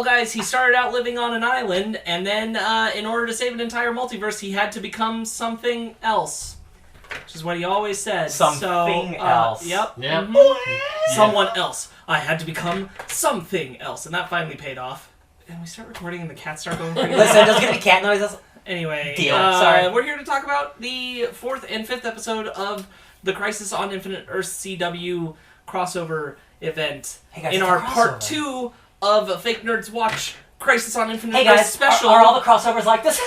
Well, guys, he started out living on an island, and then in order to save an entire multiverse, he had to become something else. Which is what he always said. Something else. Yep. Mm-hmm. Someone else. I had to become something else. And that finally paid off. And we start recording and the cats start going crazy. Listen, there's gonna be cat noises. Anyway, Deal. Sorry. We're here to talk about the 4th and 5th episode of the Crisis on Infinite Earth CW crossover event. Hey guys, in it's our a part crossover. 2 of Fake Nerds Watch Crisis on Infinite Hey Earth guys, special. are all the crossovers like this?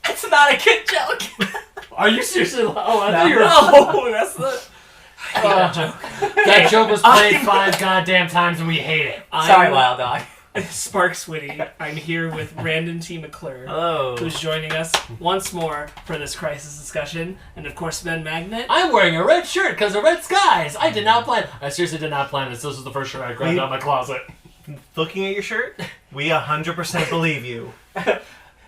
It's not a good joke. Are you seriously? Oh, I No, thought you were. that's the... I hate that joke. That joke was played 5 goddamn times and we hate it. Sorry, Wild Dog. Sparkz Witty. I'm here with Brandon T. McClure, Hello. who's joining us once more for this crisis discussion, and of course Ben Magnet. I'm wearing a red shirt because of red skies. I did not plan. I seriously did not plan this. This was the first shirt I grabbed out of my closet. Looking at your shirt, we 100% believe you.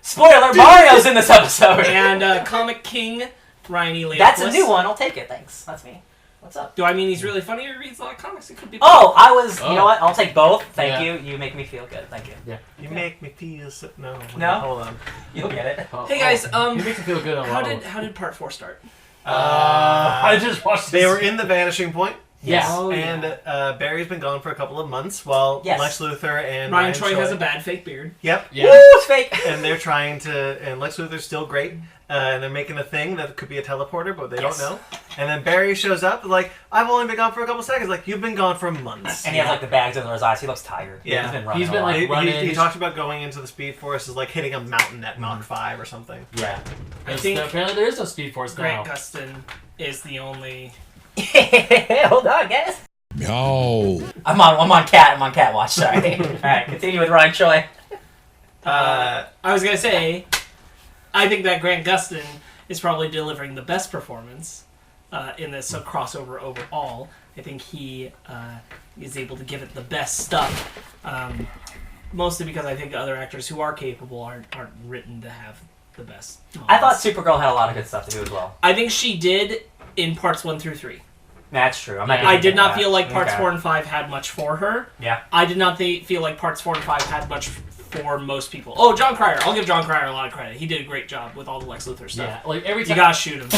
Spoiler, Mario's in this episode. And Comic King Ryan Eliopoulos. That's a new one. I'll take it. Thanks. That's me. What's up? Do I mean he's really funny or he reads a lot of comics? It could be. Oh, I was. Oh. You know what? I'll take both. Thank Yeah. you. You make me feel good. Thank you. Yeah. You make me feel so... No. No? Hold on. You'll get it. Oh, Hey guys, It makes me feel good on how did part 4 start? I just watched. They this. were in the Vanishing Point, Yes. Oh, and Barry's been gone for a couple of months, while Yes. Lex Luthor and Ryan Choi has a bad fake beard. Yep. Yeah. Woo, it's fake. And they're trying to... And Lex Luthor's still great, and they're making a thing that could be a teleporter, but they Yes. don't know. And then Barry shows up, like, I've only been gone for a couple seconds. Like, you've been gone for months. And he has like the bags under his eyes. He looks tired. Yeah. He's been running. He's been, a lot. like, running. He talked about going into the Speed Force as like hitting a mountain at Mach 5 or something. Yeah. I think apparently there is no Speed Force Grant now. Gustin is the only. Hold on, guys. Meow. I'm on cat watch. Sorry. All right, continue with Ryan Choi. I was gonna say, I think that Grant Gustin is probably delivering the best performance in this crossover overall. I think he is able to give it the best stuff, mostly because I think other actors who are capable aren't written to have the best moments. I thought Supergirl had a lot of good stuff to do as well. I think she did in parts 1 through 3. That's true. I'm not I did not that. feel like parts Okay. 4 and 5 had much for her. Yeah. I did not feel like parts 4 and 5 had much for most people. Oh, John Cryer. I'll give John Cryer a lot of credit. He did a great job with all the Lex Luthor stuff. Yeah, like every You time. gotta shoot him.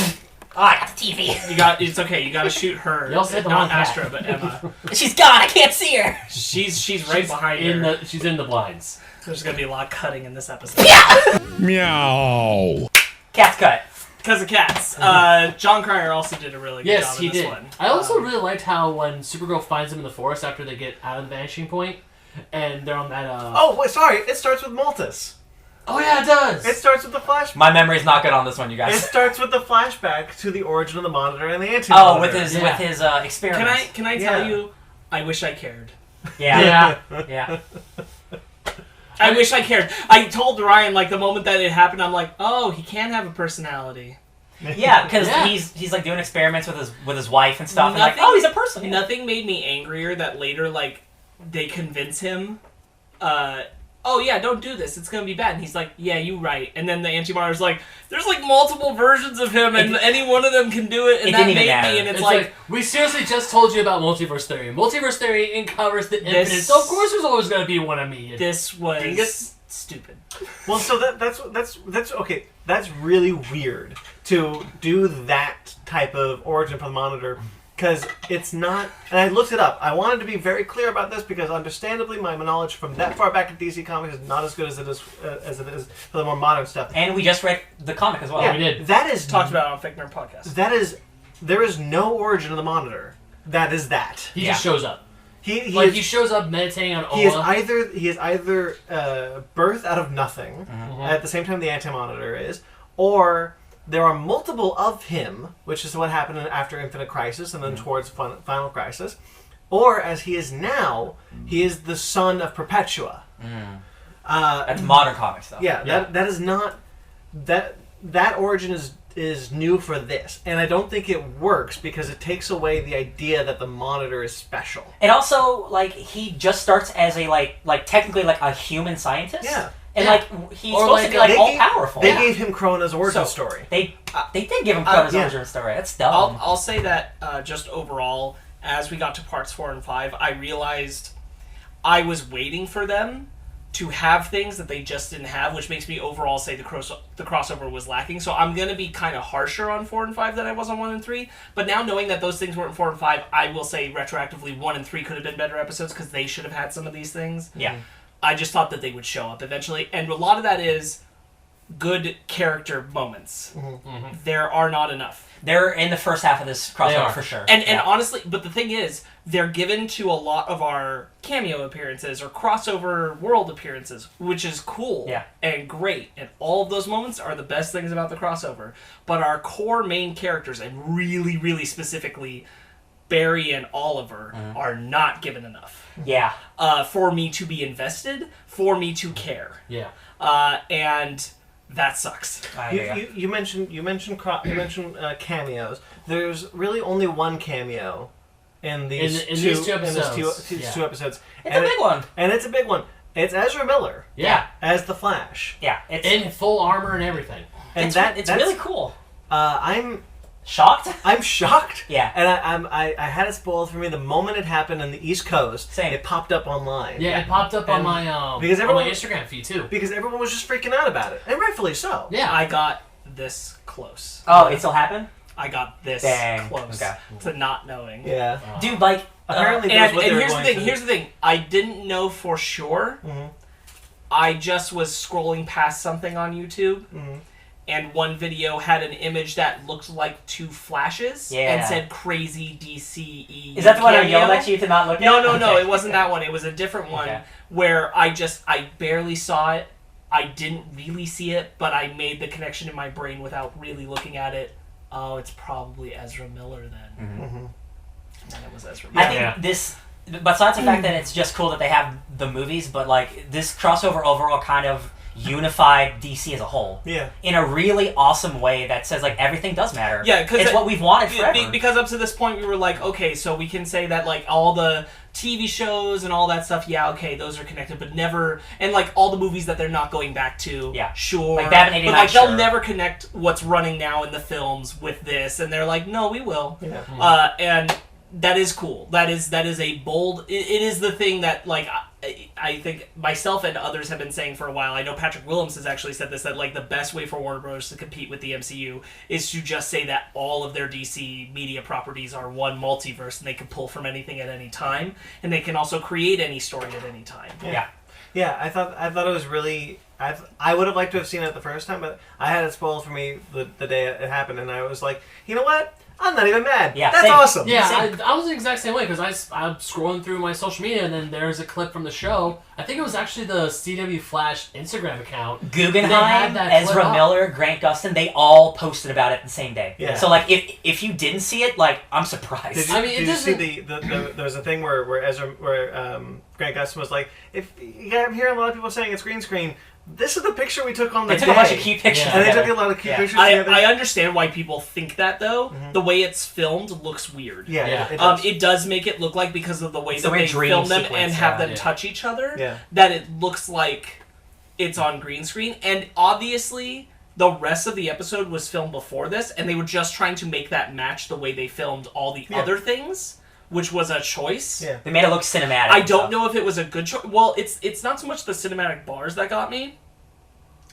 Oh, I got the TV. It's okay. You gotta shoot her. You also hit the Not wrong cat. Astra, but Emma. She's gone. I can't see her. She's right behind her. She's in the blinds. There's gonna be a lot of cutting in this episode. Meow. Cat's cut. Because of cats. John Cryer also did a really good Yes, job he in this did. one. I also really liked how when Supergirl finds him in the forest after they get out of the Vanishing Point, and they're on that. Oh, wait, sorry. It starts with Maltus. Oh yeah, it does. It starts with the flashback. My memory's not good on this one, you It guys. starts with the flashback to the origin of the Monitor and the Anti-Monitor. Oh, with his experiments. Can I tell Yeah. you? I wish I cared. Yeah. Yeah. Yeah. I wish I cared. I told Ryan like the moment that it happened. I'm like, oh, he can have a personality. Yeah, because Yeah. he's like doing experiments with his wife and stuff. And like, Nothing- oh, he's a person. Yeah. Nothing made me angrier that later, like, they convince him, oh yeah, don't do this, it's gonna be bad. And he's like, yeah, you right. And then the Anti-Monitor's like, there's like multiple versions of him, and any one of them can do it, and It that didn't even made matter. me, and it's It's like, like, we seriously just told you about multiverse theory. Multiverse theory covers the infinite, This- so of course there's always going to be one of me. this was Dingus. stupid. Well, so that's okay. That's really weird to do that type of origin for the Monitor, because it's not. And I looked it up. I wanted to be very clear about this because, understandably, my knowledge from that far back in DC Comics is not as good as it is for the more modern stuff. And we just read the comic as well. Yeah, we did. That is Talked about it on Fake Nerd Podcast. That is. There is no origin of the Monitor. That is that. He Yeah. just shows up. He shows up meditating on Ola. He is either birthed out of nothing, at the same time the Anti-Monitor is, or there are multiple of him, which is what happened after Infinite Crisis and then towards Final Crisis, or as he is now, he is the son of Perpetua. That's modern comic stuff. Yeah, that is not that origin is new for this, and I don't think it works because it takes away the idea that the Monitor is special. And also, like, he just starts as a like technically like a human scientist. Yeah. And like he's Or supposed like, to be like they all gave- powerful. They gave him Krona's origin story. They did give him Krona's yeah. origin story. That's dumb. I'll say that just overall, as we got to parts 4 and 5, I realized I was waiting for them to have things that they just didn't have, which makes me overall say the crossover was lacking. So I'm going to be kind of harsher on 4 and 5 than I was on 1 and 3. But now knowing that those things weren't 4 and 5, I will say retroactively 1 and 3 could have been better episodes because they should have had some of these things. Yeah. I just thought that they would show up eventually. And a lot of that is good character moments. Mm-hmm. There are not enough. They're in the first half of this They crossover are. for sure. And honestly, but the thing is, they're given to a lot of our cameo appearances or crossover world appearances, which is cool and great. And all of those moments are the best things about the crossover. But our core main characters, and really, really specifically Barry and Oliver, are not given enough. Yeah. For me to be invested, for me to care. Yeah. And that sucks. You mentioned cameos. There's really only one cameo in these two episodes. It's a big one. And it's a big one. It's Ezra Miller Yeah. as the Flash. Yeah. It's In full armor and everything. And it's really cool. I'm Shocked? shocked. Yeah. And I had it spoiled for me the moment it happened on the East Coast. Same. It popped up online. Yeah, it popped up on And my because on everyone- my Instagram feed too. Because everyone was just freaking out about it, and rightfully so. Yeah. I got this close. Oh, it still happened? I got this Dang. close Okay. to not knowing. Yeah. Dude, like... Apparently, And, that's what they were here's the going thing. to- Here's the thing. I didn't know for sure. Mhm. I just was scrolling past something on YouTube, Mhm. and one video had an image that looked like two flashes Yeah. and said "crazy DCE." Is that the one I cameo. yelled at you to not look at? No, Okay. it wasn't that one. It was a different one Okay. where I barely saw it. I didn't really see it, but I made the connection in my brain without really looking at it. Oh, it's probably Ezra Miller then. Mm-hmm. And then it was Ezra I Miller. think this... Besides the fact that it's just cool that they have the movies, but like this crossover overall kind of unified DC as a whole. Yeah. In a really awesome way that says like everything does matter. Yeah, because it's what we've wanted forever. Because up to this point we were like, okay, so we can say that like all the TV shows and all that stuff, yeah, okay, those are connected, but never, and like all the movies that they're not going back to, Yeah. sure. Like Batman 89, but like they'll sure. never connect what's running now in the films with this, and they're like, no, we will. Yeah. And that is cool. That is a bold. It is the thing that like I think myself and others have been saying for a while. I know Patrick Willems has actually said this, that like the best way for Warner Bros. To compete with the MCU is to just say that all of their DC media properties are one multiverse and they can pull from anything at any time, and they can also create any story at any time. Yeah. Yeah, I thought it was really. I would have liked to have seen it the first time, but I had it spoiled for me the day it happened, and I was like, you know what? I'm not even mad. Yeah, That's same. awesome. Yeah, Same. I was the exact same way because I'm scrolling through my social media and then there's a clip from the show. I think it was actually the CW Flash Instagram account. Guggenheim, They had that clip Ezra up. Grant Gustin, they all posted about it the same day. Yeah. So like if you didn't see it, like I'm surprised. Did you, I mean, it did you see doesn't- there was a thing where Grant Gustin was like, I'm hearing a lot of people saying it's green screen. This is the picture we took on the They took day. a bunch of key pictures. Yeah. And they together. took a lot of key Yeah. pictures together. I understand why people think that though. Mhm. The way it's filmed looks weird. Yeah, Yeah. It does make it look like, because of the way It's that the weird they dream film them sequence, and have them yeah. touch each other, Yeah. that it looks like it's on green screen. And obviously, the rest of the episode was filmed before this, and they were just trying to make that match the way they filmed all the Yeah. other things, which was a choice. Yeah. They made it look cinematic. I and don't stuff. know if it was a good choice. Well, it's not so much the cinematic bars that got me.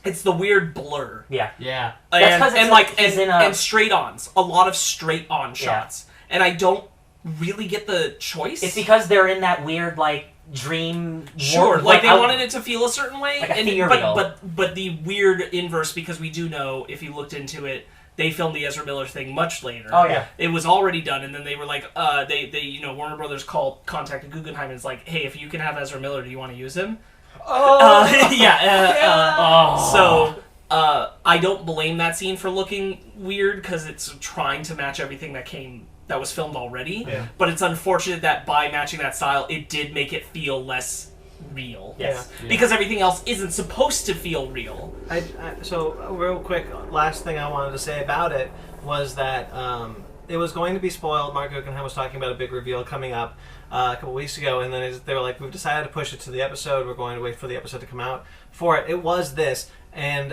It's the weird blur. Yeah. Yeah. That's 'cause it's like he's in a- and straight ons. A lot of straight on shots. And I don't really get the choice. It's because they're in that weird like dream. Sure, world, like they out- wanted it to feel a certain way, Like a and ethereal. but the weird inverse, because we do know, if you looked into it, they filmed the Ezra Miller thing much later. Oh yeah. It was already done, and then they were like, they Warner Brothers contacted Guggenheim and it's like, hey, if you can have Ezra Miller, do you want to use him? Oh. So I don't blame that scene for looking weird, because it's trying to match everything that was filmed already. Yeah. But it's unfortunate that by matching that style, it did make it feel less real. Yes. Yeah. Because everything else isn't supposed to feel real. So real quick, last thing I wanted to say about it was that it was going to be spoiled. Marc Guggenheim was talking about a big reveal coming up. a couple weeks ago, and then they were like, we've decided to push it to the episode. We're going to wait for the episode to come out for it. It was this, and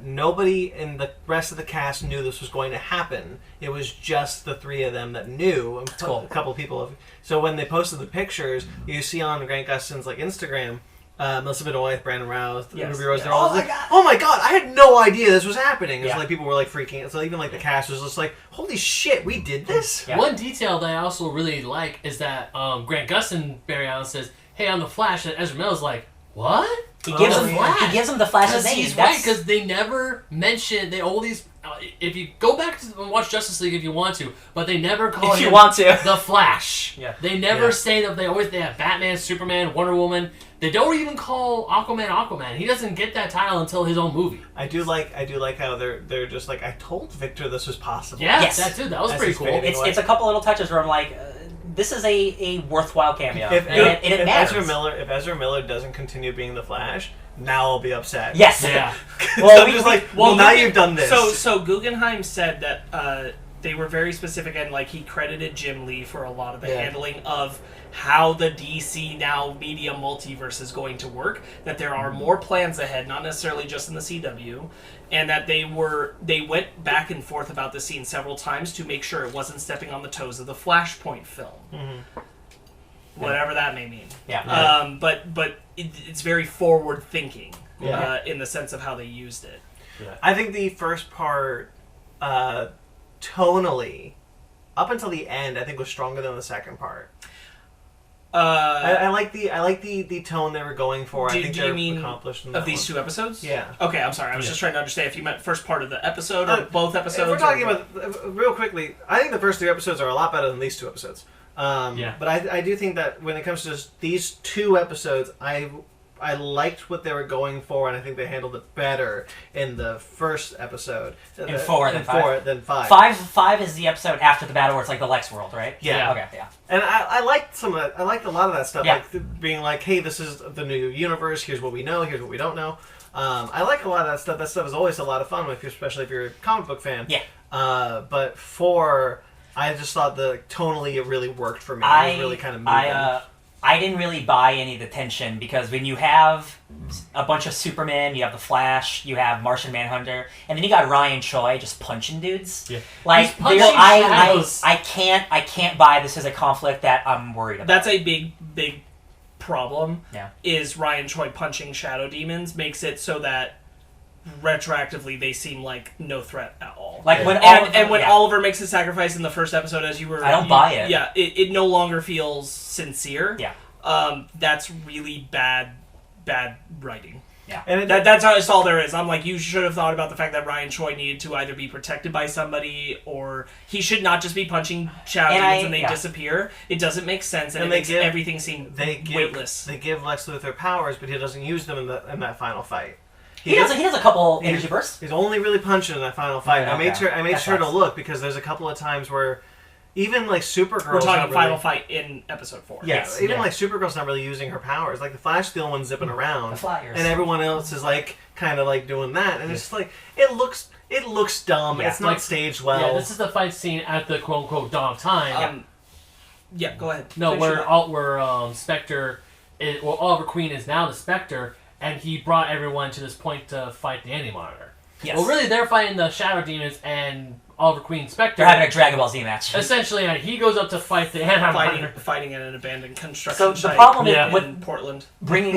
nobody in the rest of the cast knew this was going to happen. It was just the three of them that knew. That's cool. A couple people. So when they posted the pictures, you see on Grant Gustin's like Instagram, Melissa Benoist, Brandon Rouse, Ruby Rose, they're all like, oh my god, I had no idea this was happening. It's like people were like freaking out. So even like the cast was just like, holy shit, we did this? Yeah. One detail that I also really like is that Grant Gustin, Barry Allen says, hey, I'm the Flash, and Ezra Miller's like, what? He gives him the Flash's name. He's right, because they never mention, they always, if you go back to watch Justice League if you want to, but they never call him the Flash. Yeah. They never say that. They have Batman, Superman, Wonder Woman. They don't even call Aquaman. He doesn't get that title until his own movie. I do like how they're just like, I told Victor this was possible. Yeah, yes. That was pretty cool. It's a couple little touches where I'm like, this is a worthwhile cameo. If Ezra Miller doesn't continue being the Flash, now I'll be upset. Yes. Yeah. Well, I'm just like, now you've done this. So Guggenheim said that they were very specific, and like he credited Jim Lee for a lot of the handling of how the DC now media multiverse is going to work. That there are more plans ahead, not necessarily just in the CW, and that they went back and forth about the scene several times to make sure it wasn't stepping on the toes of the Flashpoint film. Mm-hmm. Whatever that may mean. Yeah. But it's very forward thinking in the sense of how they used it. Yeah. I think the first part, tonally, up until the end, I think was stronger than the second part. I like the tone they were going for. I think they're accomplished in that of these two episodes? Yeah. Okay, I'm sorry. I was just trying to understand if you meant first part of the episode or both episodes. If we're talking about real quickly, I think the first three episodes are a lot better than these two episodes. But I do think that when it comes to just these two episodes, I liked what they were going for, and I think they handled it better in the first episode. In four than five. 5 is the episode after the battle where it's like the Lex world, right? Yeah. Okay, yeah. And I liked some of that. I liked a lot of that stuff, Yeah. like being like, hey, this is the new universe. Here's what we know. Here's what we don't know. I like a lot of that stuff. That stuff is always a lot of fun, especially if you're a comic book fan. Yeah. But 4, I just thought tonally it really worked for me. It was really kind of moving. I didn't really buy any of the tension because when you have a bunch of Superman, you have the Flash, you have Martian Manhunter, and then you got Ryan Choi just punching dudes. Yeah. Like I can't buy this as a conflict that I'm worried about. That's a big problem. Yeah. Is Ryan Choi punching shadow demons makes it so that retroactively they seem like no threat at all. Like when Oliver makes a sacrifice in the first episode, as I don't buy it. Yeah, it no longer feels sincere. Yeah. That's really bad writing. Yeah. And that's all there is. I'm like, you should have thought about the fact that Ryan Choi needed to either be protected by somebody, or he should not just be punching shadow demons and they disappear. It doesn't make sense, and it makes everything seem weightless. They give Lex Luthor powers, but he doesn't use them in that final fight. He does a couple energy bursts. He's only really punching in that final fight. Yeah, I made sure to look because there's a couple of times where even like Supergirl. We're talking final fight in episode 4. Yes, even like Supergirl's not really using her powers. Like the Flash, the only one zipping around, the flyers, and everyone else is like kind of like doing that, and it's just like it looks dumb. Yeah. It's not staged well. Yeah, this is the fight scene at the quote unquote dawn of time. Yeah, go ahead. No, where Spectre, Oliver Queen is now the Spectre. And he brought everyone to this point to fight the Anti-Monitor. Yes. Well, really, they're fighting the Shadow Demons and Oliver Queen Spectre. They're having a Dragon Ball Z match. Essentially, he goes up to fight the Anti-Monitor. Fighting at an abandoned construction site. So the problem in Portland. Bringing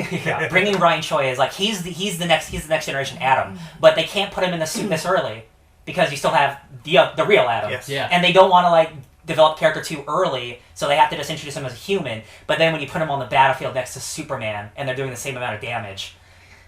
Ryan Choi is like he's the next generation Adam, but they can't put him in the suit this early because you still have the real Adam. Yes. Yeah. And they don't want to develop character too early, so they have to just introduce him as a human. But then when you put him on the battlefield next to Superman, and they're doing the same amount of damage.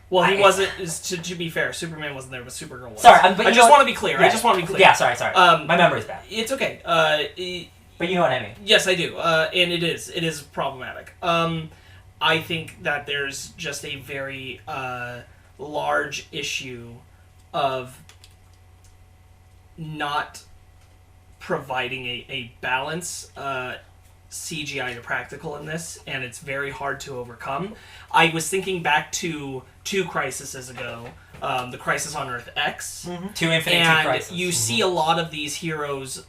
Well, he wasn't. To be fair, Superman wasn't there, but Supergirl was. Sorry, I just want to be clear. Yeah. Yeah, sorry. My memory's bad. It's okay. But you know what I mean. Yes, I do. And it is problematic. I think that there's just a very large issue of not providing a balance CGI to practical in this, and it's very hard to overcome. I was thinking back to 2 crises ago the Crisis on Earth X, to Infinite and Crisis. you see a lot of these heroes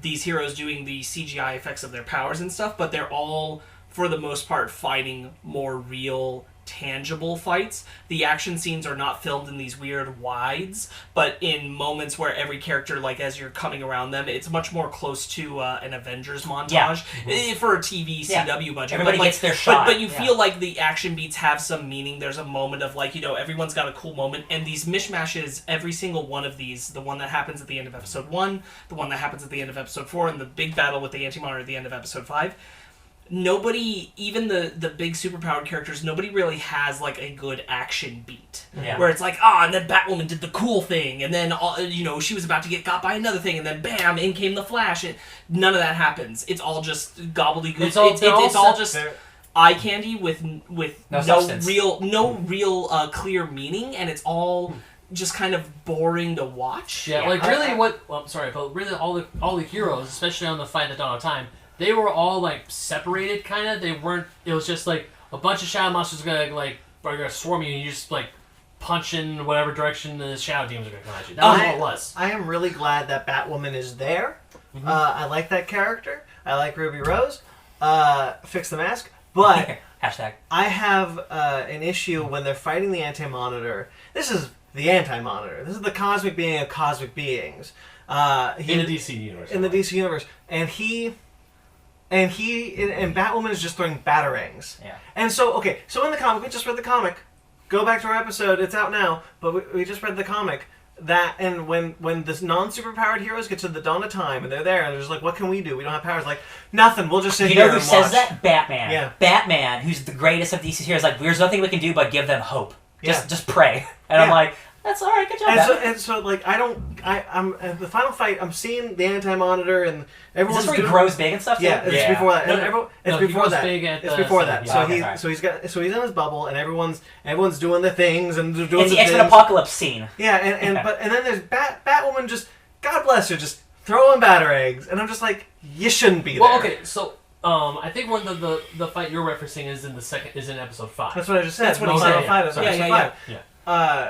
doing the CGI effects of their powers and stuff, but they're all, for the most part, fighting more real, tangible fights. The action scenes are not filmed in these weird wides, but in moments where every character, like as you're coming around them, it's much more close to an Avengers montage for a TV CW budget. Everybody but, like, gets their shot. But you feel like the action beats have some meaning. There's a moment of like, everyone's got a cool moment, and these mishmashes, every single one of these, the one that happens at the end of episode 1, the one that happens at the end of episode 4, and the big battle with the Anti-Monitor at the end of episode 5, nobody, even the big superpowered characters, nobody really has like a good action beat. Yeah. Where it's like, and then Batwoman did the cool thing, and then she was about to get got by another thing, and then bam, in came the Flash. And none of that happens. It's all just gobbledygook. It's all just eye candy with no real clear meaning, and it's all just kind of boring to watch. Yeah, like really but really all the heroes, especially on the Fight at the Dawn of Time, they were all like separated, kind of. They weren't. It was just like a bunch of shadow monsters are gonna swarm you, and you just like punch in whatever direction the shadow demons are gonna come at you. That was what it was. I am really glad that Batwoman is there. I like that character. I like Ruby Rose. Fix the mask, but Hashtag. I have an issue when they're fighting the Anti-Monitor. This is the Anti-Monitor. This is the cosmic being of cosmic beings. In the DC universe. In the DC universe, and Batwoman is just throwing batarangs. Yeah. And so, so in the comic, we just read the comic. Go back to our episode, it's out now, but we just read the comic. And when the non-superpowered heroes get to the dawn of time, and they're there, and they're just like, what can we do? We don't have powers. Like, nothing, we'll just sit here and watch. You know who says that? Batman. Yeah. Batman, who's the greatest of DC heroes, like, there's nothing we can do but give them hope. Just pray. And Yeah. I'm like, that's alright, good job, Batman. So like, I'm at the final fight, I'm seeing the Anti-Monitor, and everyone's Is this where he grows big and stuff? Yeah, it's before that. It's before that. It's before that. Yeah, So he's in his bubble, and everyone's doing the things and doing It's the the X-Men things. Apocalypse scene. Yeah, and then there's Batwoman, just God bless her, just throwing batarangs, and I'm just like, you shouldn't be there. Well, okay, so I think one of the fight you're referencing is in episode 5. That's what I just said. That's what he Final said. fight is episode 5. Yeah.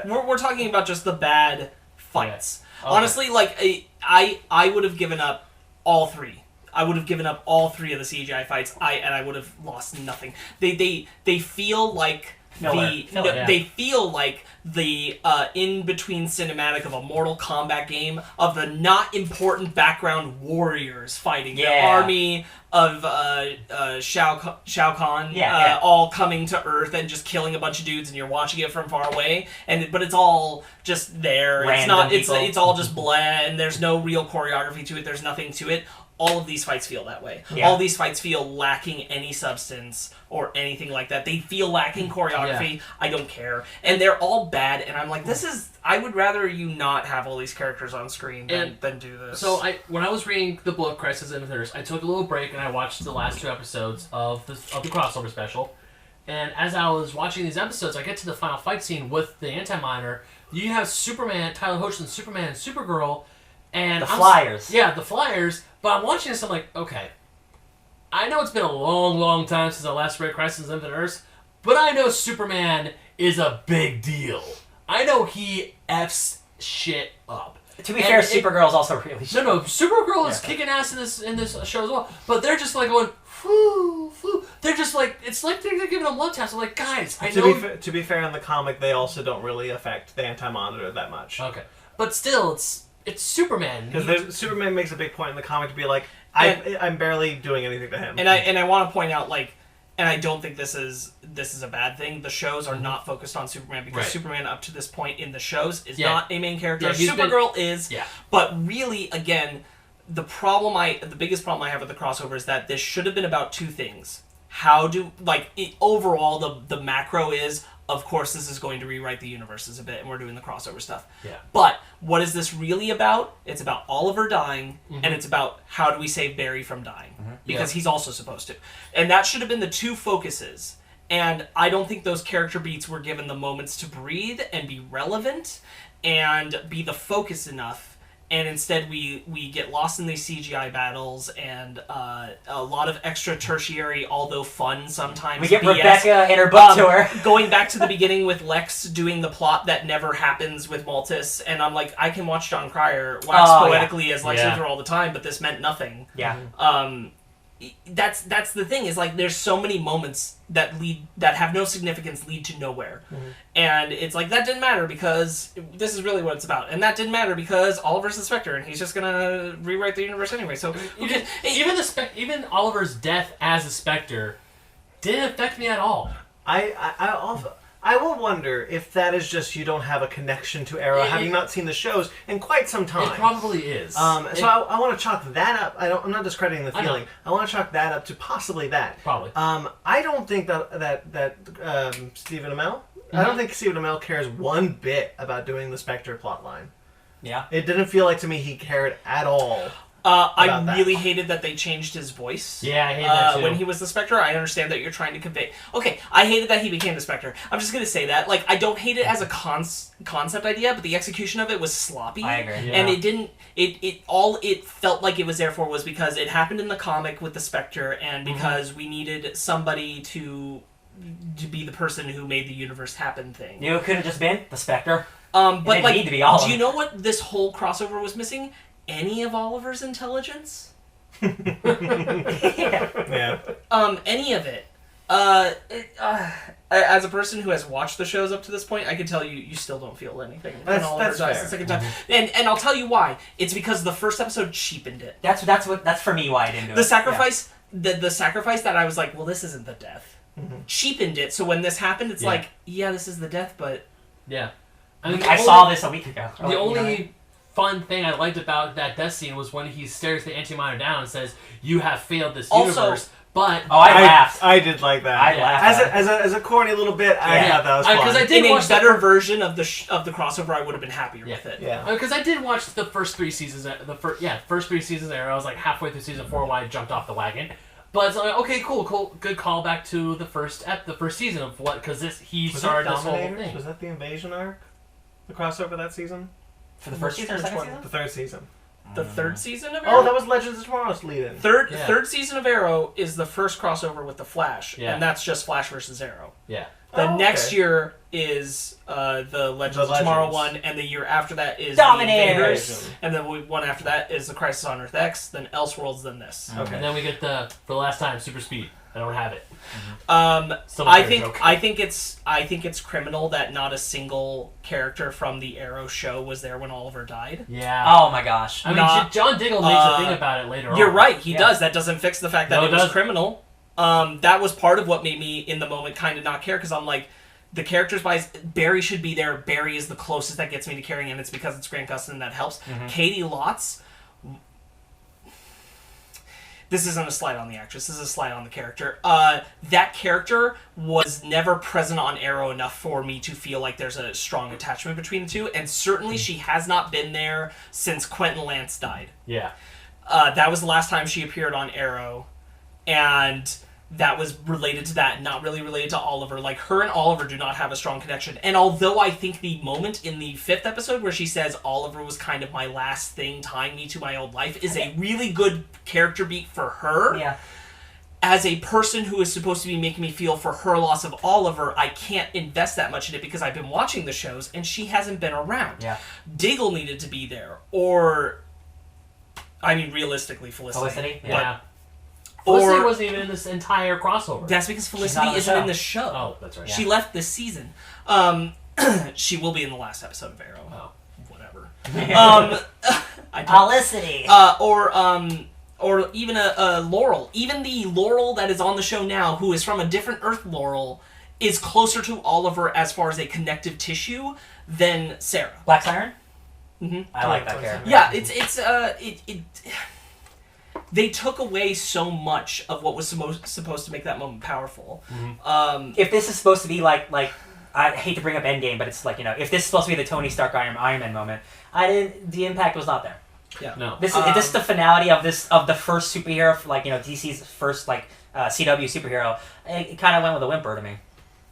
We're talking about just the bad fights. Okay. Honestly, like I would have given up all 3. I would have given up all 3 of the CGI fights. I would have lost nothing. They feel like they feel like the in between cinematic of a Mortal Kombat game of the not important background warriors fighting the army of Shao Kahn all coming to Earth and just killing a bunch of dudes, and you're watching it from far away, but it's all just there. It's all just blah, and there's no real choreography to it. There's nothing to it. All of these fights feel that way. Yeah. All these fights feel lacking any substance or anything like that. They feel lacking choreography. Yeah. I don't care. And they're all bad, and I'm like, I would rather you not have all these characters on screen than do this. So when I was reading the book, Crisis on Earth, I took a little break and I watched the last 2 episodes of the crossover special. And as I was watching these episodes, I get to the final fight scene with the Anti-Monitor. You have Superman, Tyler Hoechlin, Superman, and Supergirl, and the Flyers. The Flyers. But I'm watching this, I'm like, okay, I know it's been a long, long time since I last read Crisis on Infinite Earths, but I know Superman is a big deal. I know he F's shit up. To be fair, Supergirl's also really shit. No, Supergirl is kicking ass in this show as well, but they're just like going, foo, foo. They're just like, it's like they're giving them love taps. I'm like, guys, I know... To be fair, in the comic, they also don't really affect the Anti-Monitor that much. Okay. But still, it's Superman. Because Superman makes a big point in the comic to be like, I'm barely doing anything to him. And I want to point out, like, and I don't think this is a bad thing. The shows are not focused on Superman because Superman up to this point in the shows is not a main character. Yeah, Supergirl is. Yeah. But really, again, the biggest problem I have with the crossover is that this should have been about 2 things. Overall, the macro is, of course, this is going to rewrite the universes a bit, and we're doing the crossover stuff. Yeah. But what is this really about? It's about Oliver dying, and it's about how do we save Barry from dying, because he's also supposed to. And that should have been the 2 focuses. And I don't think those character beats were given the moments to breathe and be relevant and be the focus enough. and instead we get lost in these CGI battles and a lot of extra tertiary, although fun sometimes. We get BS. Rebecca and her book tour. Going back to the beginning with Lex doing the plot that never happens with Maltus, and I'm like, I can watch John Cryer wax poetically as Lex Luthor all the time, but this meant nothing. Yeah. That's the thing, is like there's so many moments that have no significance, lead to nowhere. And it's like, that didn't matter because this is really what it's about, and that didn't matter because Oliver's the Spectre and he's just gonna rewrite the universe anyway. So even Oliver's death as a Spectre didn't affect me at all. I will wonder if that is just you don't have a connection to Arrow, having not seen the shows in quite some time. It probably is. So I want to chalk that up. I'm not discrediting the feeling. I want to chalk that up to possibly that. Probably. I don't think that Stephen Amell. I don't think Stephen Amell cares one bit about doing the Spectre plotline. Yeah. It didn't feel like to me he cared at all. I really hated that they changed his voice. Yeah, I hated that too. When he was the Spectre. I understand that you're trying to convey... Okay, I hated that he became the Spectre. I'm just going to say that. Like, I don't hate it as a concept idea, but the execution of it was sloppy. I agree. Yeah. And it didn't... All it felt like it was there for was because it happened in the comic with the Spectre, and because we needed somebody to be the person who made the universe happen thing. You know, it could have just been the Spectre. But like, need to be all do you know what this whole crossover was missing? Any of Oliver's intelligence? Yeah. Any of it. As a person who has watched the shows up to this point, I can tell you still don't feel anything when Oliver dies the second time. And I'll tell you why. It's because the first episode cheapened it. That's for me why I didn't do it. The sacrifice, the sacrifice that I was like, well, this isn't the death. Cheapened it. So when this happened, it's like, yeah, this is the death, but yeah. I mean, I saw this a week ago. The only fun thing I liked about that death scene was when he stares the Anti-Monitor down and says, "You have failed this universe." But I laughed. I did like that. I laughed. As a corny little bit. I thought that was fun. Because I did in watch a better version of the crossover, I would have been happier with it. Yeah. Because I did watch the first 3 seasons. First 3 seasons there. I was like halfway through season 4 when I jumped off the wagon. But it's like, okay, cool, good callback to the first season of what, because he started this whole thing. Was that the invasion arc? The crossover that season? For the first season or second season? The third season. The third season of Arrow? Oh, that was Legends of Tomorrow's lead-in. Third season of Arrow is the first crossover with the Flash, and that's just Flash versus Arrow. Yeah. The next year is the Legends of Tomorrow one, and the year after that is Dominators. The Invaders, and then one after that is the Crisis on Earth X, then Elseworlds, then this. Okay. And then we get for the last time, Super Speed. I don't have it. I think it's criminal that not a single character from the Arrow show was there when Oliver died. Yeah. Oh my gosh. I mean, John Diggle makes a thing about it later on. You're right. He does. That doesn't fix the fact that it was doesn't. criminal. That was part of what made me in the moment kind of not care, because I'm like, the characters wise, Barry should be there. Barry is the closest that gets me to caring, and it's because it's Grant Gustin that helps. Katie Lotz. This isn't a slight on the actress. This is a slight on the character. That character was never present on Arrow enough for me to feel like there's a strong attachment between the two, and certainly she has not been there since Quentin Lance died. Yeah. That was the last time she appeared on Arrow, and that was related to that, not really related to Oliver. Like, her and Oliver do not have a strong connection. And although I think the moment in the 5th episode where she says Oliver was kind of my last thing tying me to my old life is a really good character beat for her. Yeah. As a person who is supposed to be making me feel for her loss of Oliver, I can't invest that much in it because I've been watching the shows and she hasn't been around. Yeah. Diggle needed to be there. Or, I mean, realistically, Felicity. Yeah. Felicity wasn't even in this entire crossover. That's because Felicity isn't in the show. Oh, that's right. She left this season. She will be in the last episode of Arrow. Oh. Whatever. Felicity. Or even a Laurel. Even the Laurel that is on the show now, who is from a different Earth Laurel, is closer to Oliver as far as a connective tissue than Sarah. Black Siren? Mm-hmm. I like that character. Yeah, they took away so much of what was supposed to make that moment powerful. Mm-hmm. If this is supposed to be like I hate to bring up Endgame, but it's like, if this is supposed to be the Tony Stark Iron Man moment, the impact was not there. Yeah. No. This is the finality of the first superhero, DC's first CW superhero. It kind of went with a whimper to me.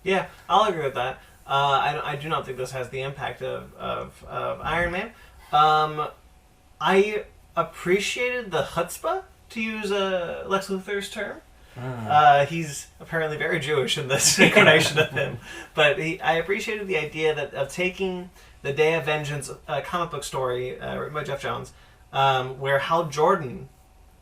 Yeah, I'll agree with that. I do not think this has the impact of Iron Man. I appreciated the chutzpah, to use Lex Luthor's term. He's apparently very Jewish in this incarnation of him, but I appreciated the idea of taking the Day of Vengeance comic book story written by Jeff Johns, where Hal Jordan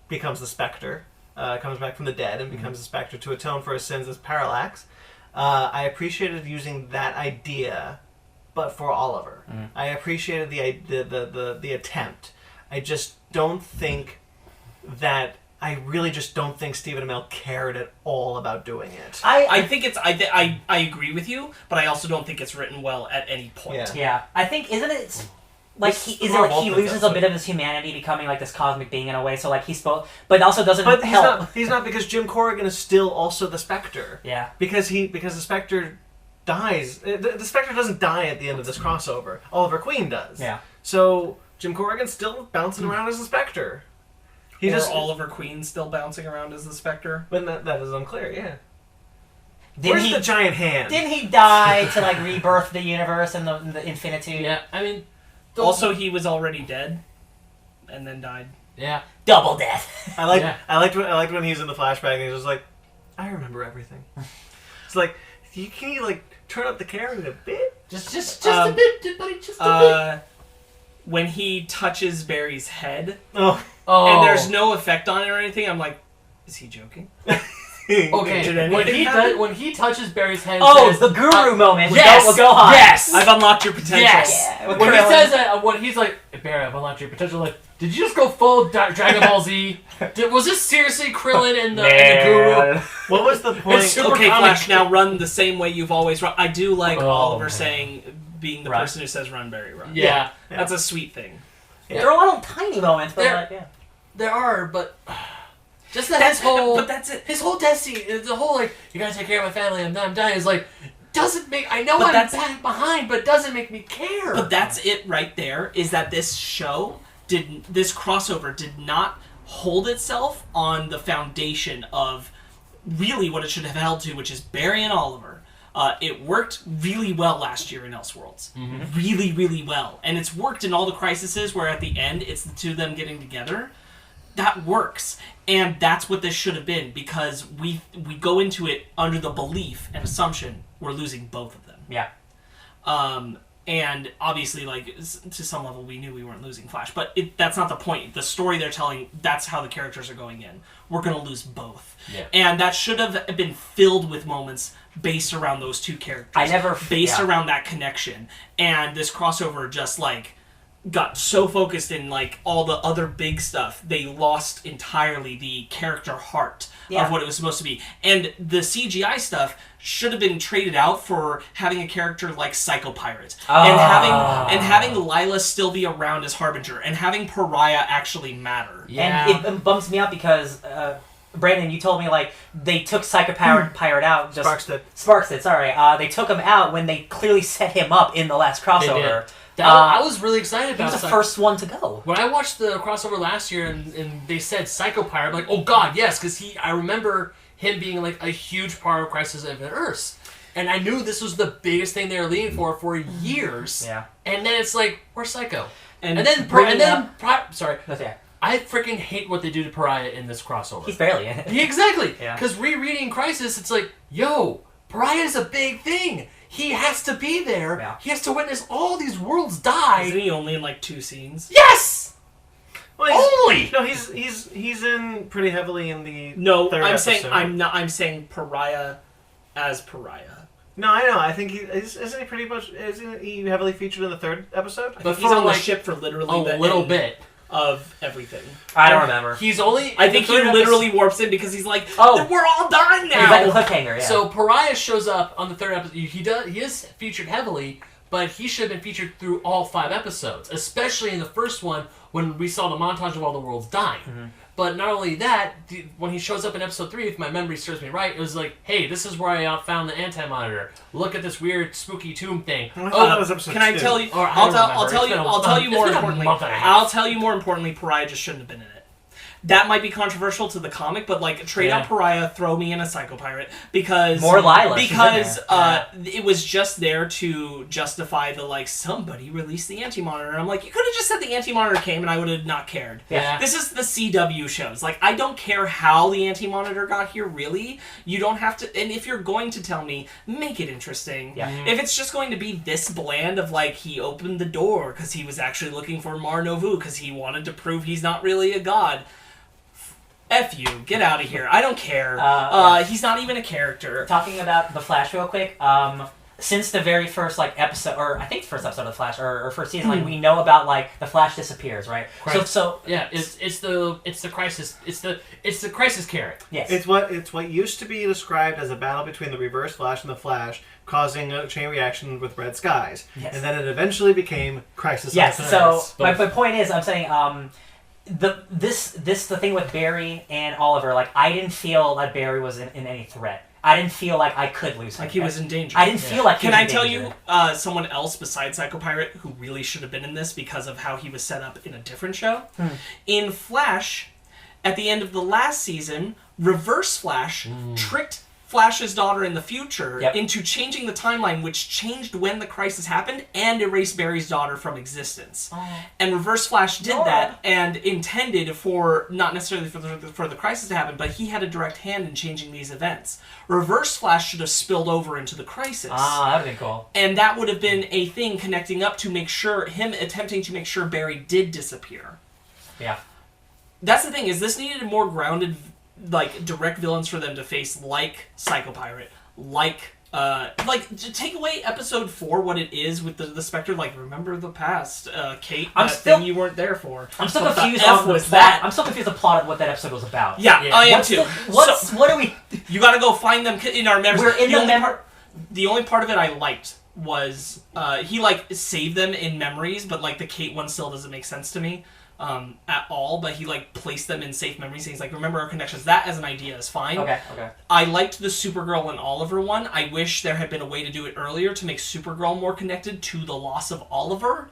becomes the Spectre, comes back from the dead and becomes the Spectre to atone for his sins as Parallax. I appreciated using that idea, but for Oliver. I appreciated the attempt. I just don't think that. I really just don't think Stephen Amell cared at all about doing it. I think it's. I agree with you, but I also don't think it's written well at any point. Yeah. I think isn't it like he loses a bit of his humanity, becoming like this cosmic being in a way. So like he's supposed, but also doesn't help. He's not because Jim Corrigan is still also the Spectre. Yeah. Because the Spectre dies. The Spectre doesn't die at the end of this crossover. Oliver Queen does. Yeah. So Jim Corrigan's still bouncing around as the Spectre. Oliver Queen still bouncing around as the Spectre? But that is unclear, yeah. Where's the giant hand? Didn't he die to like rebirth the universe and the infinitude? Yeah, I mean... Also, he was already dead, and then died. Yeah. Double death. I liked when he was in the flashback and he was like, I remember everything. It's like, can you like turn up the camera a bit? Just a bit, buddy, just a bit. When he touches Barry's head... Oh. And there's no effect on it or anything. I'm like, is he joking? Okay, when he touches Barry's head, says, the guru moment. Yes, with Gohan. yes, I've unlocked your potential. Yes. Yeah, when he says that, when he's like, hey, Barry, I've unlocked your potential. Like, did you just go full Dragon Ball Z? Was this seriously Krillin and the guru? What was the point? Okay, Flash. Now run the same way you've always run. I do like Oliver being the person who says "Run, Barry, run." Yeah, that's a sweet thing. Yeah. There are a lot of tiny moments, but there are, but just that but that's it. His whole destiny, the whole like, you gotta take care of my family, I'm dying, is like, doesn't make. I know I'm back behind, but doesn't make me care. But that's it right there. Is that this crossover did not hold itself on the foundation of really what it should have held to, which is Barry and Oliver. It worked really well last year in Elseworlds. Mm-hmm. Really, really well. And it's worked in all the crises where at the end it's the two of them getting together. That works. And that's what this should have been, because we go into it under the belief and assumption we're losing both of them. Yeah. And obviously, like, to some level, we knew we weren't losing Flash. But that's not the point. The story they're telling, that's how the characters are going in. We're going to lose both. Yeah. And that should have been filled with moments based around those two characters. Based around that connection. And this crossover just, like, got so focused in, like, all the other big stuff, they lost entirely the character heart of what it was supposed to be. And the CGI stuff should have been traded out for having a character like Psycho Pirate. And having Lila still be around as Harbinger. And having Pariah actually matter. Yeah. And it bumps me out because... Brandon, you told me, like, they took Psycho Pirate out. Sparkz did, sorry. They took him out when they clearly set him up in the last crossover. I was really excited about it. He was the first one to go. When I watched the crossover last year and they said Psycho Pirate, I'm like, oh god, yes, because I remember him being, like, a huge part of Crisis on Infinite Earths. And I knew this was the biggest thing they were leaning for years. Yeah. And then it's like, where's Psycho? And sorry. I freaking hate what they do to Pariah in this crossover. He's barely in it. Yeah, exactly. Because rereading Crisis, it's like, yo, Pariah is a big thing. He has to be there. Yeah. He has to witness all these worlds die. Isn't he only in like 2 scenes? Yes. Well, he's in pretty heavily in the third episode. I'm saying Pariah as Pariah. No, I know. I think isn't he pretty much? Isn't he heavily featured in the 3rd episode? But he's on the ship for literally a little bit of everything. I don't remember. He's only. I think he literally warps in because he's like, "Oh, we're all dying now." He's like a cliffhanger. Yeah. So Pariah shows up on the 3rd episode. He is featured heavily, but he should have been featured through all 5 episodes, especially in the first one when we saw the montage of all the worlds dying. Mm-hmm. But not only that, when he shows up in episode 3, if my memory serves me right, it was like, hey, this is where I found the anti-monitor. Look at this weird spooky tomb thing. That was episode 2. I tell you? I'll tell you more importantly. I'll tell you more importantly. Pariah just shouldn't have been in it. that might be controversial to the comic, but like trade out Pariah, throw me in a Psycho Pirate because more Lila because it was just there to justify the like somebody released the Anti-Monitor. And I'm like, you could have just said the Anti-Monitor came and I would have not cared. Yeah. This is the CW shows. Like I don't care how the Anti-Monitor got here. Really, you don't have to. And if you're going to tell me, make it interesting. Yeah. If it's just going to be this bland of like he opened the door because he was actually looking for Mar Novu because he wanted to prove he's not really a god. F you, get out of here. I don't care. He's not even a character. Talking about the Flash real quick, since the very first like episode, or I think the first episode of the Flash, or first season, like we know about like the Flash disappears, right? So yeah, it's the crisis. It's the crisis carrot. Yes. It's what used to be described as a battle between the Reverse Flash and the Flash, causing a chain reaction with Red Skies, and then it eventually became Crisis. Yes. So my point is, I'm saying the thing with Barry and Oliver, like I didn't feel that Barry was in any threat. I didn't feel like I could lose him. Like he was in danger. I didn't feel like he was in danger. Can I tell you someone else besides Psycho Pirate who really should have been in this because of how he was set up in a different show? In Flash, at the end of the last season, Reverse Flash tricked Flash's daughter in the future into changing the timeline, which changed when the crisis happened and erased Barry's daughter from existence. And Reverse Flash did that and intended for, not necessarily for the crisis to happen, but he had a direct hand in changing these events. Reverse Flash should have spilled over into the crisis. That would have been cool. And that would have been a thing connecting up to make sure, him attempting to make sure Barry did disappear. Yeah. That's the thing, is this needed a more grounded, like, direct villains for them to face, like Psycho Pirate, like to take away episode 4, what it is with the Spectre, like, remember the past, Kate, thing you weren't there for. I'm still confused on the plot. I'm still confused the plot of what that episode was about. Yeah. I am too. What are we... You gotta go find them in our memories. We're in the memory... The only part of it I liked was, he, like, saved them in memories, but, like, the Kate one still doesn't make sense to me. At all, but he like placed them in safe memories and he's like, remember our connections. That as an idea is fine. Okay. I liked the Supergirl and Oliver one. I wish there had been a way to do it earlier to make Supergirl more connected to the loss of Oliver,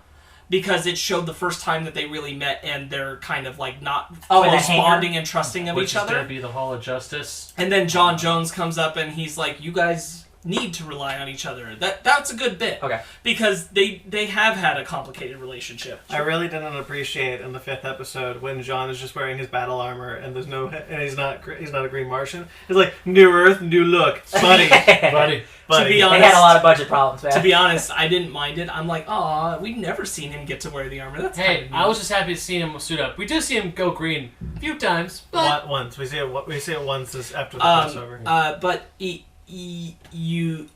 because it showed the first time that they really met and they're kind of like not corresponding and trusting of each other. Which is going to be the Hall of Justice. And then John Jones comes up and he's like, you guys need to rely on each other. That's a good bit. Okay. Because they have had a complicated relationship. I really didn't appreciate in the 5th episode when John is just wearing his battle armor and he's not a Green Martian. He's like, new Earth, new look, buddy. To be honest, they had a lot of budget problems, man. To be honest, I didn't mind it. I'm like, aw, we've never seen him get to wear the armor. That's hey, I was just happy to see him suit up. We do see him go green a few times, but once we see it once after the crossover. But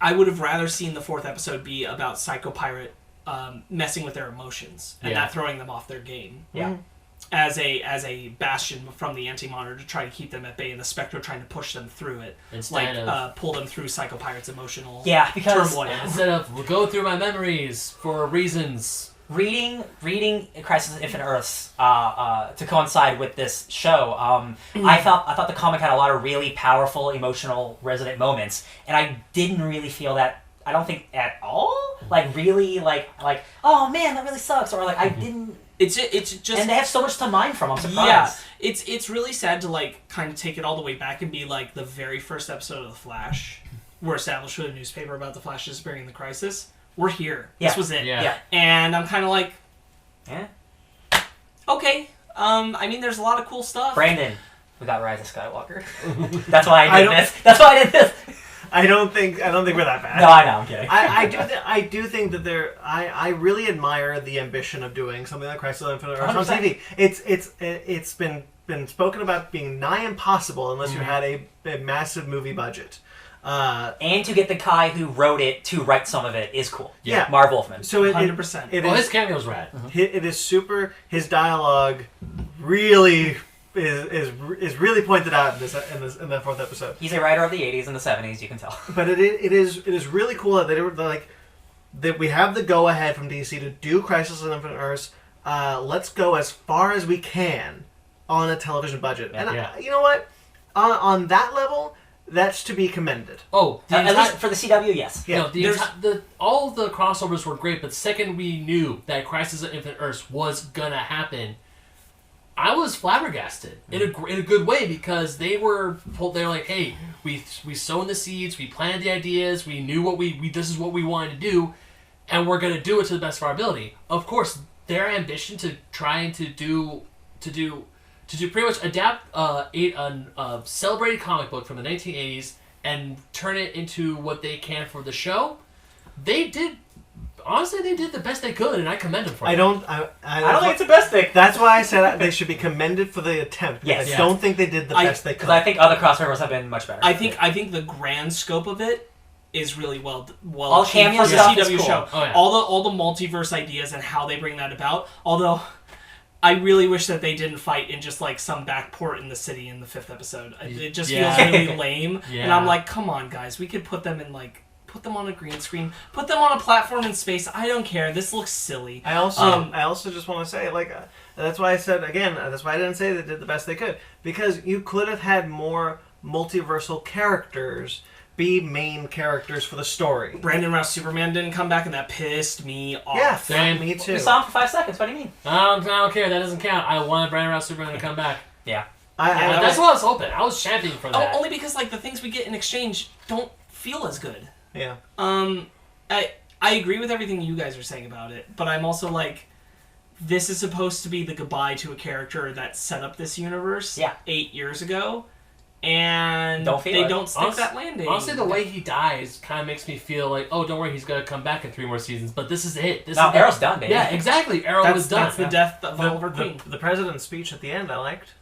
I would have rather seen the 4th episode be about Psycho Pirate messing with their emotions and not throwing them off their game. Yeah. As a bastion from the Anti-Monitor to try to keep them at bay, and the Spectre trying to push them through it, pull them through Psycho Pirate's emotional turmoil. Instead of we'll go through my memories for reasons. Reading Crisis on Infinite Earths to coincide with this show, I thought the comic had a lot of really powerful, emotional, resonant moments, and I didn't really feel that. I don't think at all. Like really, like oh man, that really sucks, or like I didn't. It's just, and they have so much to mine from. I'm surprised. Yeah, it's really sad to like kind of take it all the way back and be like the very first episode of The Flash, we're established with a newspaper about the Flash disappearing in the crisis. We're here. Yeah. This was it. Yeah. And I'm kind of like, yeah. Okay. I mean, there's a lot of cool stuff. Brandon, we got Rise of Skywalker. That's why I did this. That's why I did this. I don't think we're that bad. No, I know. I'm kidding. I do think that I really admire the ambition of doing something like Crisis on Infinite Earths on TV. It's been spoken about being nigh impossible unless you had a massive movie budget. And to get the guy who wrote it to write some of it is cool. Yeah. Marv Wolfman. So 100%. His cameo's rad. It is super. His dialogue really is really pointed out in that 4th episode. He's a writer of the 80s and the 70s, you can tell. But it is really cool that they were like that we have the go ahead from DC to do Crisis on Infinite Earths. Let's go as far as we can on a television budget, you know what? On that level, that's to be commended. Oh, at least for the CW, yes. Yeah. No, all the crossovers were great, but the second we knew that Crisis on Infinite Earths was gonna happen, I was flabbergasted in a good way because they're like, hey, we sown the seeds, we planted the ideas, we knew what we this is what we wanted to do, and we're gonna do it to the best of our ability. Of course, their ambition to trying to do pretty much adapt a celebrated comic book from the 1980s and turn it into what they can for the show. They did. Honestly, they did the best they could, and I commend them for it. I don't think it's the best thing. That's why I said they should be commended for the attempt. Yes. I don't think they did the best they could. Because I think other crossovers have been much better. I think the grand scope of it is really well all achieved cameo for the stuff CW is cool. show. Oh, yeah. All the multiverse ideas and how they bring that about. Although I really wish that they didn't fight in just like some back port in the city in the 5th episode. It just feels really lame. Yeah. And I'm like, come on, guys, we could put them on a green screen, put them on a platform in space. I don't care. This looks silly. I also just want to say, like, that's why I said again. That's why I didn't say they did the best they could, because you could have had more multiversal characters be main characters for the story. Brandon Routh Superman didn't come back, and that pissed me off. Yeah, Same. me too. We saw him for 5 seconds. What do you mean? I don't care. That doesn't count. I wanted Brandon Routh Superman to come back. Yeah. That's what I was hoping. I was championing for that. Only because like the things we get in exchange don't feel as good. Yeah. I agree with everything you guys are saying about it, but I'm also like, this is supposed to be the goodbye to a character that set up this universe 8 years ago, and they don't stick that landing. Honestly, the way he dies kind of makes me feel like, oh, don't worry, he's going to come back in 3 more seasons, but this is it. Arrow's done, baby. Yeah, exactly. Arrow was done. That's the death of Oliver Queen. The president's speech at the end, I liked.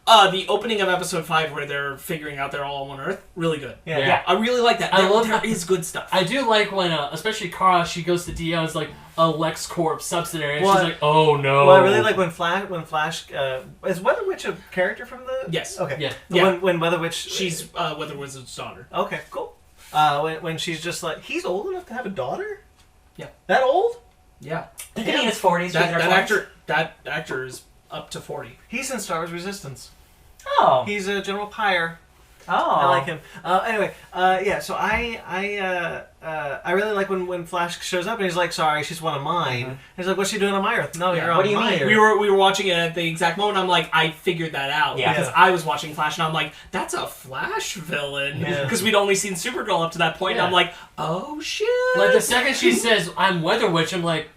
The opening of episode 5 where they're figuring out they're all on one Earth, really good. Yeah. I really like that. There is good stuff. I do like when, especially Kara, she goes to DL, it's like a LexCorp subsidiary, and Well, she's like, oh no. Well, I really like when Flash, is Weather Witch a character from the? Yes. Okay. Yeah. When Weather Witch, She's Weather Wizard's daughter. Okay, cool. When she's just like, he's old enough to have a daughter. Yeah. That old? Yeah. He could be in his 40s. That actor is up to 40. He's in Star Wars Resistance. Oh. He's a General Pyre. Oh. I like him. Anyway, so I really like when Flash shows up and he's like, "Sorry, she's one of mine." And he's like, "What's she doing on my Earth?" No, you're on what do you my mean? Earth. We were watching it at the exact moment. I'm like, I figured that out because I was watching Flash, and I'm like, that's a Flash villain because we'd only seen Supergirl up to that point. And I'm like, oh shit! Like the second she says, "I'm Weather Witch," I'm like,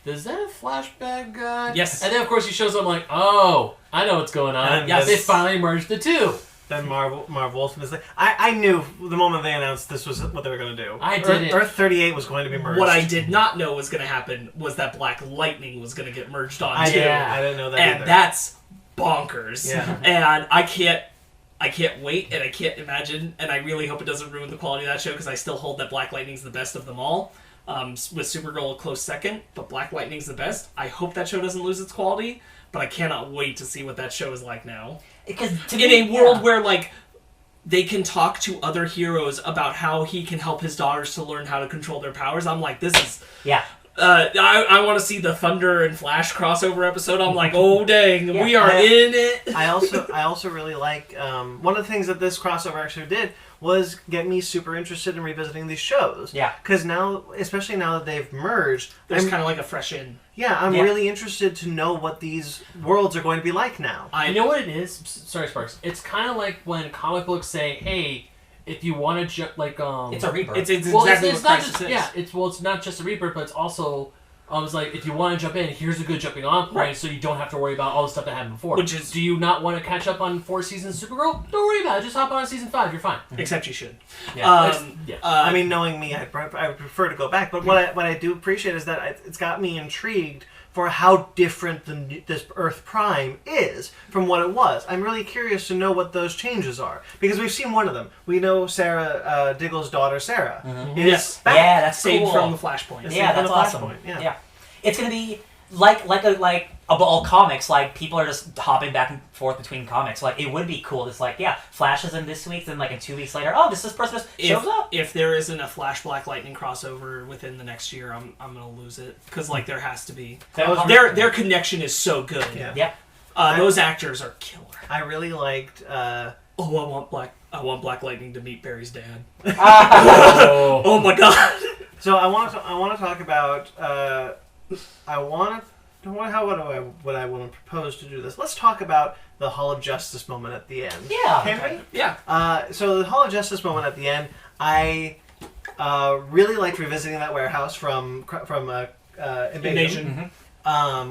is that a flashback guy? Yes. And then of course he shows up, I'm like, oh, I know what's going on. And Yes, they finally merged the two. Then Marv Wolfman is like, I knew the moment they announced this was what they were going to do. I didn't. Earth 38 was going to be merged. What I did not know was going to happen was that Black Lightning was going to get merged on too. I didn't know that And either. that's bonkers. Yeah. And I can't wait, and I can't imagine, and I really hope it doesn't ruin the quality of that show because I still hold that Black Lightning's the best of them all. With Supergirl a close second, but Black Lightning's the best. I hope that show doesn't lose its quality, but I cannot wait to see what that show is like now. Because In a world where, like, they can talk to other heroes about how he can help his daughters to learn how to control their powers, I'm like, this is... Yeah. I want to see the Thunder and Flash crossover episode. I'm like, oh dang, we are in it. I also really like one of the things that this crossover actually did was get me super interested in revisiting these shows. Yeah. Because now, especially now that they've merged, There's kind of like a fresh in. Yeah, I'm really interested to know what these worlds are going to be like now. You know what it is? Sorry, Sparkz. It's kind of like when comic books say, hey, if you want to it's a rebirth. It's exactly what not Crisis just is. it's not just a rebirth, but it's also it's like if you want to jump in, here's a good jumping on point, so you don't have to worry about all the stuff that happened before. Which is, do you not want to catch up on 4 seasons of Supergirl? Don't worry about it. Just hop on season 5. You're fine. Except you should. Yeah. I mean, knowing me, I would prefer to go back. But what I do appreciate is that it's got me intrigued for how different this Earth Prime is from what it was. I'm really curious to know what those changes are. Because we've seen one of them. We know Sarah Diggle's daughter, Sarah, is back. Yeah, that's saved cool. from the Flashpoint. Yeah, that's awesome. Flashpoint, Yeah. It's gonna be like all comics. Like people are just hopping back and forth between comics. Like it would be cool. It's like Flash is in this week, then like in 2 weeks later, this person just shows up. If there isn't a Flash Black Lightning crossover within the next year, I'm gonna lose it because like there has to be. Their connection is so good. Yeah. Those actors are killer. I really liked. I want Black Lightning to meet Barry's dad. Oh. Oh my god. So I want to talk about. what I want to propose to do this. Let's talk about the Hall of Justice moment at the end. Yeah. Can we? Yeah. So the Hall of Justice moment at the end, I really liked revisiting that warehouse from Invasion.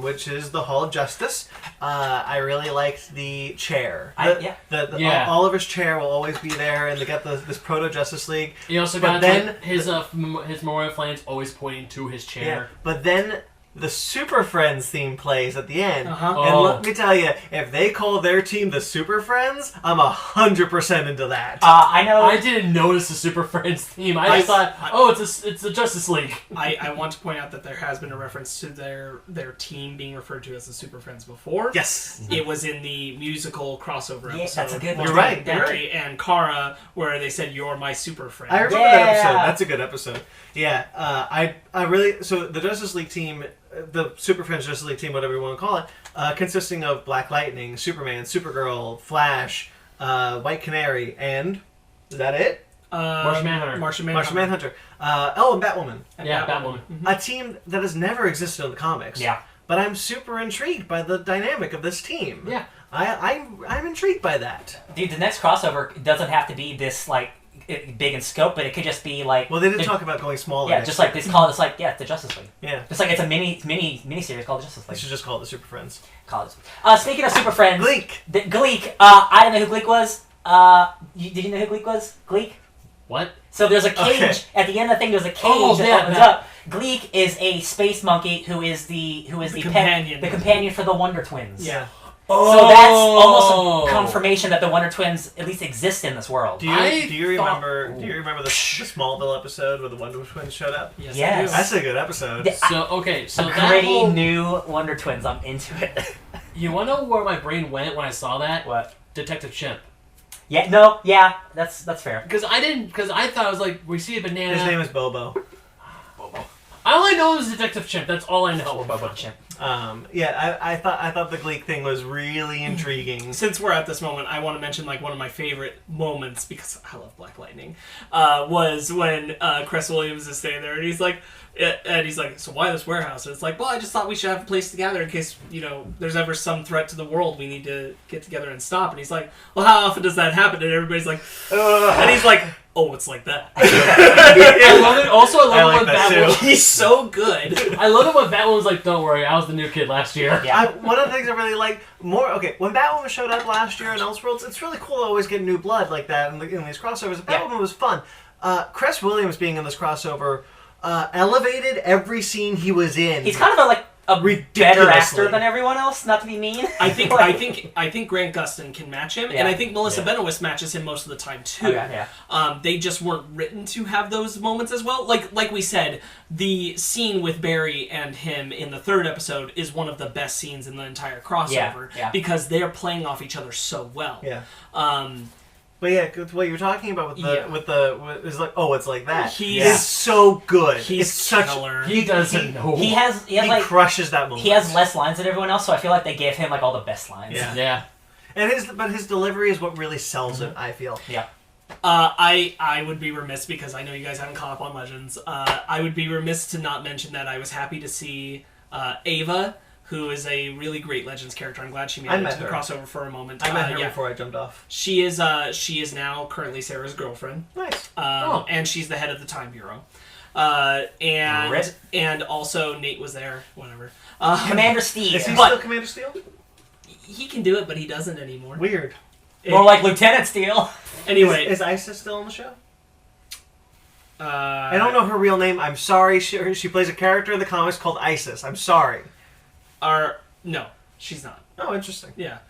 Which is the Hall of Justice. I really liked the chair. Oliver's chair will always be there, and they got this Proto Justice League. He also got his memorial flames always pointing to his chair. Yeah, but then the Super Friends theme plays at the end. Uh-huh. And let me tell you, if they call their team the Super Friends, I'm 100% into that. I know. I didn't notice the Super Friends theme. I just thought, it's the Justice League. I want to point out that there has been a reference to their team being referred to as the Super Friends before. Yes. It was in the musical crossover episode. That's a good one. You're right. Barry and Kara, where they said, "You're my super friend." I remember that episode. That's a good episode. Yeah. I really... So the Justice League team... The Super Friends Justice League team, whatever you want to call it, consisting of Black Lightning, Superman, Supergirl, Flash, White Canary, and... Is that it? Martian Manhunter. Martian Manhunter. And Batwoman. Batwoman. A team that has never existed in the comics. Yeah. But I'm super intrigued by the dynamic of this team. Yeah. I'm intrigued by that. Dude, the next crossover doesn't have to be this, like, big in scope, but it could just be like... Well, they did talk about going smaller. Yeah, just like, they call it, it's like, the Justice League. Yeah. It's like, it's a mini series called the Justice They League. should just call it the Super Friends. Speaking of Super Friends... Gleek! Gleek, I don't know who Gleek was. Did you know who Gleek was? Gleek? What? So there's a cage, at the end of the thing, there's a cage that opens up. Gleek is a space monkey who is the companion. The companion for the Wonder Twins. Yeah. So that's almost a confirmation that the Wonder Twins at least exist in this world. Do you remember the Smallville episode where the Wonder Twins showed up? Yes. That's a good episode. So that gritty new Wonder Twins. I'm into it. You want to know where my brain went when I saw that? What? Detective Chimp. Yeah, that's fair. Because I thought I was like, we see a banana. His name is Bobo. I only know it was Detective Chimp. That's all I know. Bobo Chimp. I thought the Gleek thing was really intriguing. Since we're at this moment, I want to mention like one of my favorite moments, because I love Black Lightning, was when Cress Williams is standing there and he's like, so why this warehouse? And it's like, well, I just thought we should have a place to gather in case, there's ever some threat to the world we need to get together and stop. And he's like, well, how often does that happen? And everybody's like, and he's like, oh, it's like that. I love it. Also, I love like when that Batwoman... too. He's so good. I love it when Batwoman's like, don't worry, I was the new kid last year. Yeah. One of the things I really like when Batwoman showed up last year in Elseworlds, it's really cool to always get new blood like that in these crossovers. Batwoman was fun. Cress Williams being in this crossover elevated every scene he was in. He's kind of a better actor than everyone else, not to be mean. I think Grant Gustin can match him, and I think Melissa Benoist matches him most of the time too. Okay, they just weren't written to have those moments as well. Like we said, the scene with Barry and him in the third episode is one of the best scenes in the entire crossover because they're playing off each other so well. Yeah. But what you were talking about it's like, oh, it's like that. He's so good. He's killer. He doesn't know. He crushes that moment. He has less lines than everyone else, so I feel like they gave him all the best lines. Yeah. And his delivery is what really sells it, I feel. Yeah. I would be remiss, because I know you guys haven't caught up on Legends. I would be remiss to not mention that I was happy to see Ava, who is a really great Legends character. I'm glad she made it to the crossover for a moment. I met her before I jumped off. She is now currently Sarah's girlfriend. Nice. And she's the head of the Time Bureau. And also Nate was there. Whatever. Commander Steve. Is he still Commander Steel? He can do it, but he doesn't anymore. Weird. More like Lieutenant Steel. Anyway, is Isis still on the show? I don't know her real name. I'm sorry. She plays a character in the comics called Isis. I'm sorry. No, she's not. Oh, interesting. Yeah.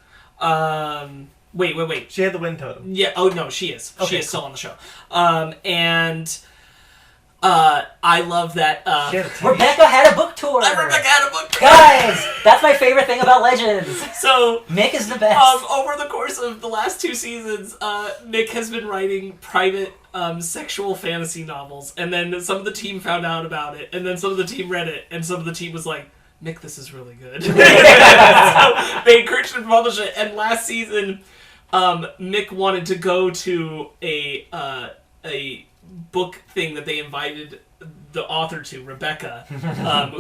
Wait. She had the wind totem. Yeah. Oh no, she is. Okay, she is still on the show. I love that. Rebecca had a book tour. Rebecca had a book tour. Guys, that's my favorite thing about Legends. So Mick is the best. Over the course of the last 2 seasons, Mick has been writing private sexual fantasy novels, and then some of the team found out about it, and then some of the team read it, and some of the team was like, Mick, this is really good. So they encouraged him to publish it, and last season, Mick wanted to go to a book thing that they invited the author to, Rebecca,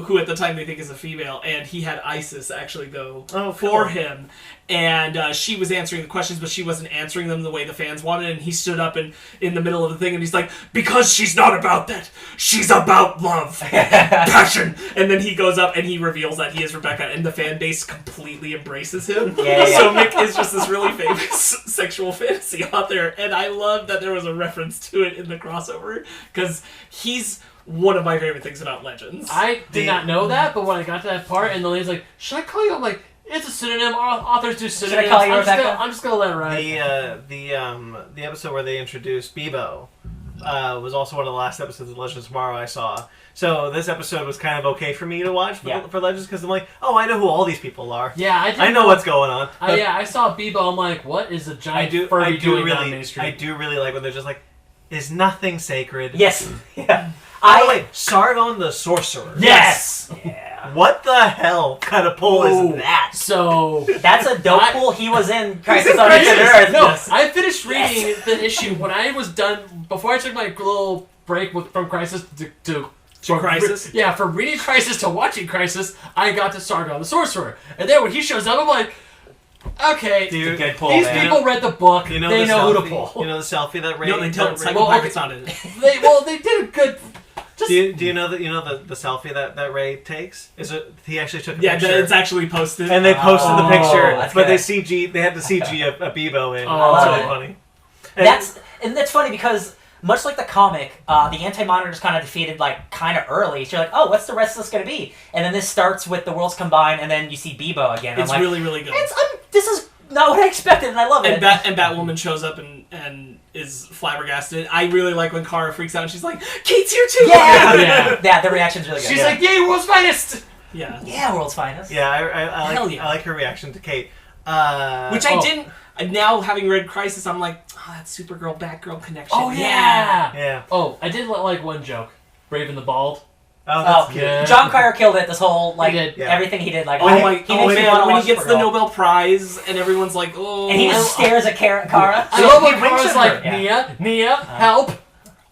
who at the time they think is a female, and he had Isis actually go for him. And she was answering the questions, but she wasn't answering them the way the fans wanted. And he stood up in the middle of the thing, and he's like, because she's not about that. She's about love. Passion. And then he goes up, and he reveals that he is Rebecca, and the fan base completely embraces him. Yeah. So Mick is just this really famous sexual fantasy author. And I love that there was a reference to it in the crossover, because he's one of my favorite things about Legends. I did not know that, but when I got to that part, and the lady's like, should I call you? I'm like, it's a synonym. Authors do synonyms. Should I call you Rebecca? I'm just gonna let it ride. The episode where they introduced Bebo was also one of the last episodes of Legends Tomorrow I saw. So this episode was kind of okay for me to watch for Legends, because I'm like, oh, I know who all these people are. Yeah, I know what's going on. I saw Bebo. I'm like, what is a giant furry doing down Main Street? I do really like when they're just like, is nothing sacred? Yes. Yeah. By the way, Sargon the Sorcerer. Yes. Yeah. What the hell kind of pull is that? So that's a dope pull. He was in Crisis on Infinite Earth. No, I finished reading the issue when I was done. Before I took my little break from Crisis to Crisis? from reading Crisis to watching Crisis, I got to Sargon the Sorcerer. And then when he shows up, I'm like, okay, It's a good pull, these man. people read the book, they know who to pull. You know the selfie that Ray... No, they don't. Ray- Psycho-Packet's not in it. They did a good... Do you know the selfie that Ray takes? He actually took a Yeah, picture. it's actually posted. And they posted the picture, that's but good. they had to CG a Bebo in. Oh, That's I really love funny. And that's funny because much like the comic, the Anti-Monitor's kind of defeated kind of early. So you're like, oh, what's the rest of this going to be? And then this starts with the worlds combined, and then you see Bebo again. It's I'm like, really, really good. this is not what I expected, and I love it. And Batwoman shows up and is flabbergasted. I really like when Kara freaks out and she's like, Kate's here too! Yeah, the reaction's really good. She's like, yay, world's finest! Yeah, world's finest. Yeah, I Hell like yeah. I like her reaction to Kate. Which I didn't... Now, having read Crisis, I'm like, oh, that Supergirl, Batgirl connection. Oh, yeah! Yeah. Oh, I did like one joke. Brave and the Bald. Oh, that's Oh, cute. yeah. John Cryer killed it. This whole He did. everything he did. Like, Oh my he makes me wanna man, when watch he gets the Supergirl. Nobel Prize and everyone's like, oh... And he just stares at Kara. I love when he winks Kara's at like, her. Nia, help!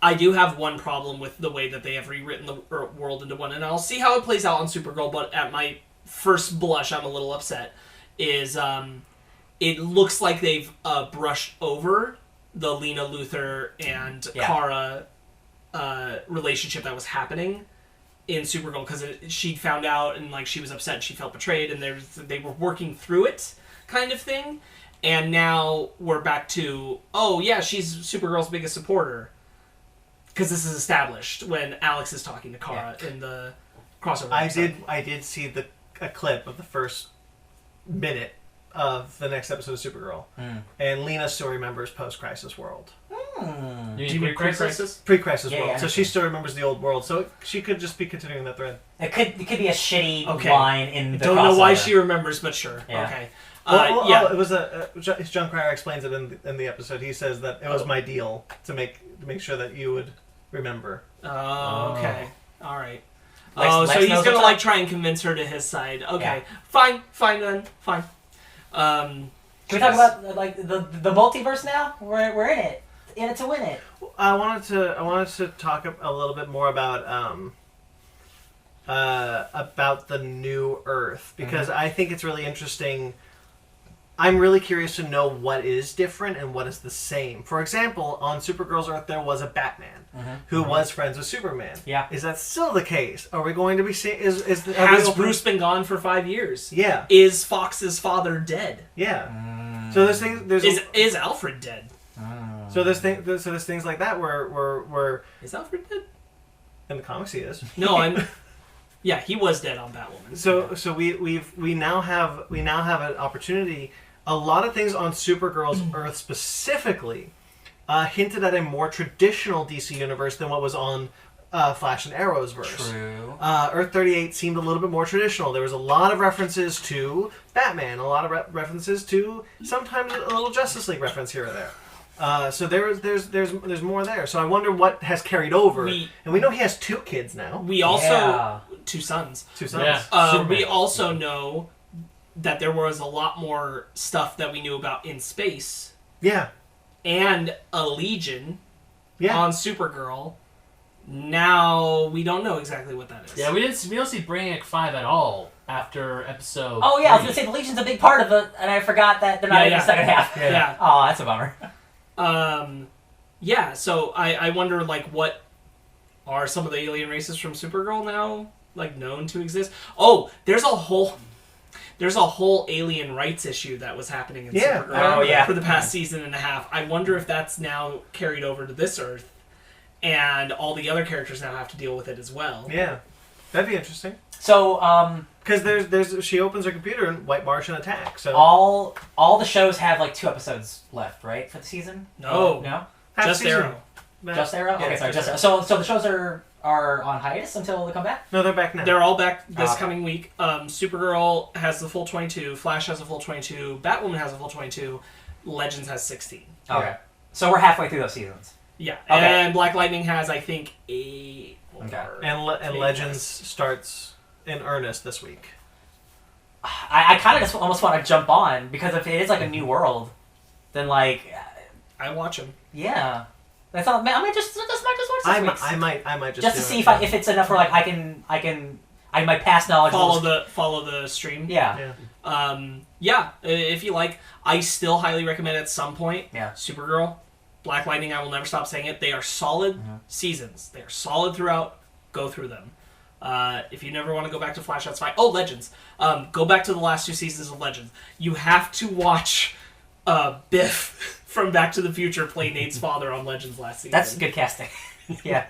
I do have one problem with the way that they have rewritten the world into one, and I'll see how it plays out on Supergirl, but at my first blush, I'm a little upset, is it looks like they've brushed over the Lena Luthor and Kara relationship that was happening in Supergirl, because she found out and she was upset and she felt betrayed, and they were working through it kind of thing, and now we're back to, oh yeah, she's Supergirl's biggest supporter, because this is established when Alex is talking to Kara in the crossover episode. I did see a clip of the first minute of the next episode of Supergirl, and Lena still remembers post-Crisis World. Do you mean pre-crisis? Pre-Crisis Yeah, World. yeah. So she still remembers the old world. So she could just be continuing that thread. It could be a shitty Okay. line in the Don't know why crossover. she remembers, but sure. Yeah. Okay. It was John Cryer explains it in the episode. He says that it was my deal to make sure that you would remember. Oh, okay. All right. Lex So he's knows gonna what's up. try and convince her to his side. Okay. Yeah. Fine then. Fine. Can we talk about the multiverse now? We're in it. In it to win it. I wanted to talk a little bit more about the new Earth, because I think it's really interesting. I'm really curious to know what is different and what is the same. For example, on Supergirl's Earth, there was a Batman who was friends with Superman. Yeah. Is that still the case? Are we going to be seeing? Has Bruce been gone for 5 years? Yeah. Is Fox's father dead? Yeah. So there's things. Is Alfred dead? So there's things like that where Is Alfred dead? in the comics he is. No, yeah, he was dead on Batwoman. So we now have an opportunity. A lot of things on Supergirl's Earth specifically hinted at a more traditional DC universe than what was on Flash and Arrow's verse. True. Earth 38 seemed a little bit more traditional. There was a lot of references to Batman, a lot of references to sometimes a little Justice League reference here or there. So there's more there. So I wonder what has carried over. And we know he has 2 kids now. We also 2 sons. 2 sons. Yeah. We also know that there was a lot more stuff that we knew about in space. Yeah. And a Legion on Supergirl Now we don't know exactly what that is. Yeah, we don't see Brainiac 5 at all after episode. Oh yeah, I was 3. gonna say the Legion's a big part of it, and I forgot that they're not in the second half. Yeah. Oh, that's a bummer. Yeah, so I wonder, like, what are some of the alien races from Supergirl now, like, known to exist? Oh, there's a whole alien rights issue that was happening in Supergirl for the past season and a half. I wonder if that's now carried over to this Earth, and all the other characters now have to deal with it as well. Yeah, that'd be interesting. So, because there's she opens her computer and White Martian attack. So all the shows have like 2 episodes left, right, for the season? No. half Just Arrow. Just Arrow? Yeah, Okay, sorry, just just Arrow. So the shows are on hiatus until they come back? No, they're back now. They're all back this Okay. coming week. Supergirl has the full 22, Flash has a full 22, Batwoman has a full 22, Legends has 16. Okay. So we're halfway through those seasons. Yeah, Okay. and Black Lightning has, I think, 8 or... Okay. and maybe Legends less. starts in earnest this week. I kind of just almost want to jump on, because if it is like a new world, then like, I watch them. yeah. That's all. I might just watch this week's. I might just Just to do see it. if it's enough where like my past knowledge will Follow the stream. Yeah. If you like, I still highly recommend at some point. Yeah. Supergirl, Black Lightning. I will never stop saying it. They are solid seasons. They are solid throughout. Go through them. If you never want to go back to Flash, that's fine. Oh, Legends. Go back to the last 2 seasons of Legends. You have to watch Biff from Back to the Future play Nate's father on Legends last season. That's good casting. Yeah.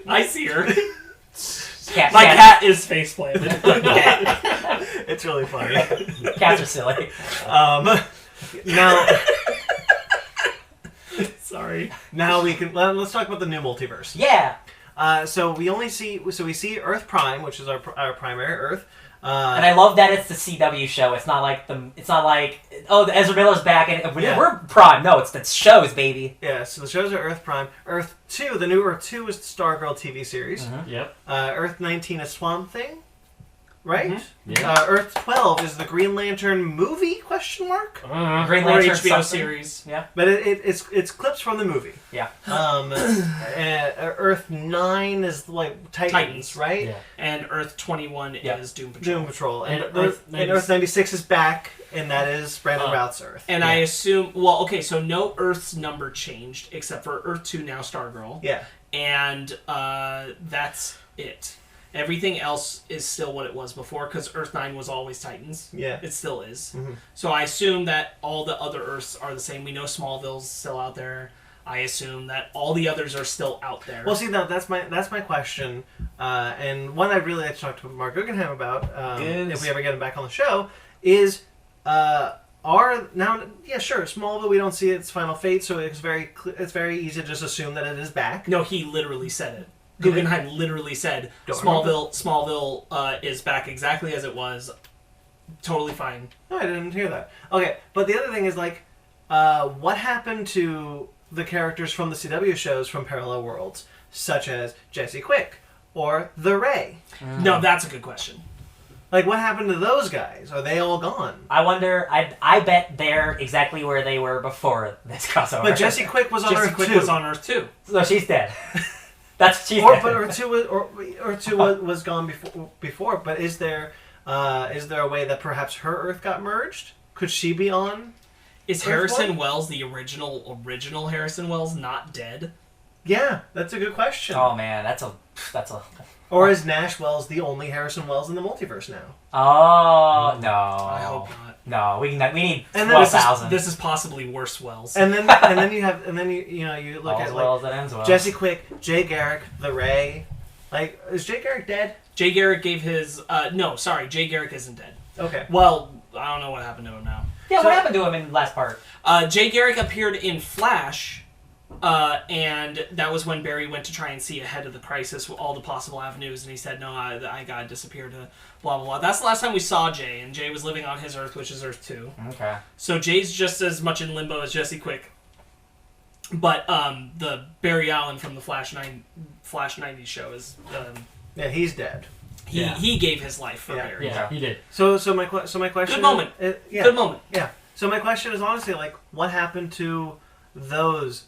I see her. Cat, My cat is face planted. It's really funny. Cats are silly. Now Sorry. we can let's talk about the new multiverse. Yeah. So we see Earth Prime, which is our primary Earth. And I love that it's the CW show. It's not like Ezra Miller's back and we're Prime. No, it's the shows, baby. Yeah, so the shows are Earth Prime. Earth 2, the new Earth 2 is the Stargirl TV series. Yep. Earth 19 is Swamp Thing, right? Yeah. Earth 12 is the Green Lantern movie, question mark? Green Or Lantern HBO something. series. Yeah. But it's clips from the movie. Yeah. Earth 9 is like Titans, right? Yeah. And Earth 21 is Doom Patrol. Doom Patrol. And, And Earth Earth 96 is back, and that is Brandon Routh's Earth. And I assume, so no Earth's number changed, except for Earth 2 now Stargirl. Yeah. And that's it. Everything else is still what it was before, because Earth 9 was always Titans. Yeah. It still is. Mhm. So I assume that all the other Earths are the same. We know Smallville's still out there. I assume that all the others are still out there. Well, see, now that's my question, and one I'd really like to talk to Marc Guggenheim about, if we ever get him back on the show, is Smallville, we don't see its final fate, so it's very easy to just assume that it is back. No, he literally said it. Did it? Guggenheim literally said Don't Smallville is back exactly as it was. Totally fine. No, I didn't hear that. Okay, but the other thing is, like, what happened to the characters from the CW shows from Parallel Worlds, such as Jesse Quick or The Ray? No, that's a good question. Like, what happened to those guys? Are they all gone? I wonder. I bet they're exactly where they were before this crossover. But Jesse Quick was on Jesse Earth Quick 2. was on Earth 2. So she's dead. She's Or, dead. but Earth 2 was gone before. But is there a way that perhaps her Earth got merged? Could she be on? Is Earth Harrison one? Wells, the original Harrison Wells, not dead? Yeah, that's a good question. Oh man, that's a. Or is Nash Wells the only Harrison Wells in the multiverse now? Oh no. I hope not. No, we need And then 12,000. This is possibly worse Wells. And then you look at All's like well that ends well. Jesse Quick, Jay Garrick, The Ray. Like, is Jay Garrick dead? Jay Garrick gave his... Jay Garrick isn't dead. Okay. Well, I don't know what happened to him now. Yeah, what happened to him in the last part? Jay Garrick appeared in Flash, and that was when Barry went to try and see ahead of the crisis, all the possible avenues, and he said, no, I gotta disappear to blah, blah, blah. That's the last time we saw Jay, and Jay was living on his Earth, which is Earth 2. Okay. So Jay's just as much in limbo as Jesse Quick. But the Barry Allen from the Flash 90s show is... Yeah, he's dead. He gave his life for Yeah. Barry. Yeah, he did. So my question. Good moment. Yeah. Good moment. Yeah. So my question is honestly like, what happened to those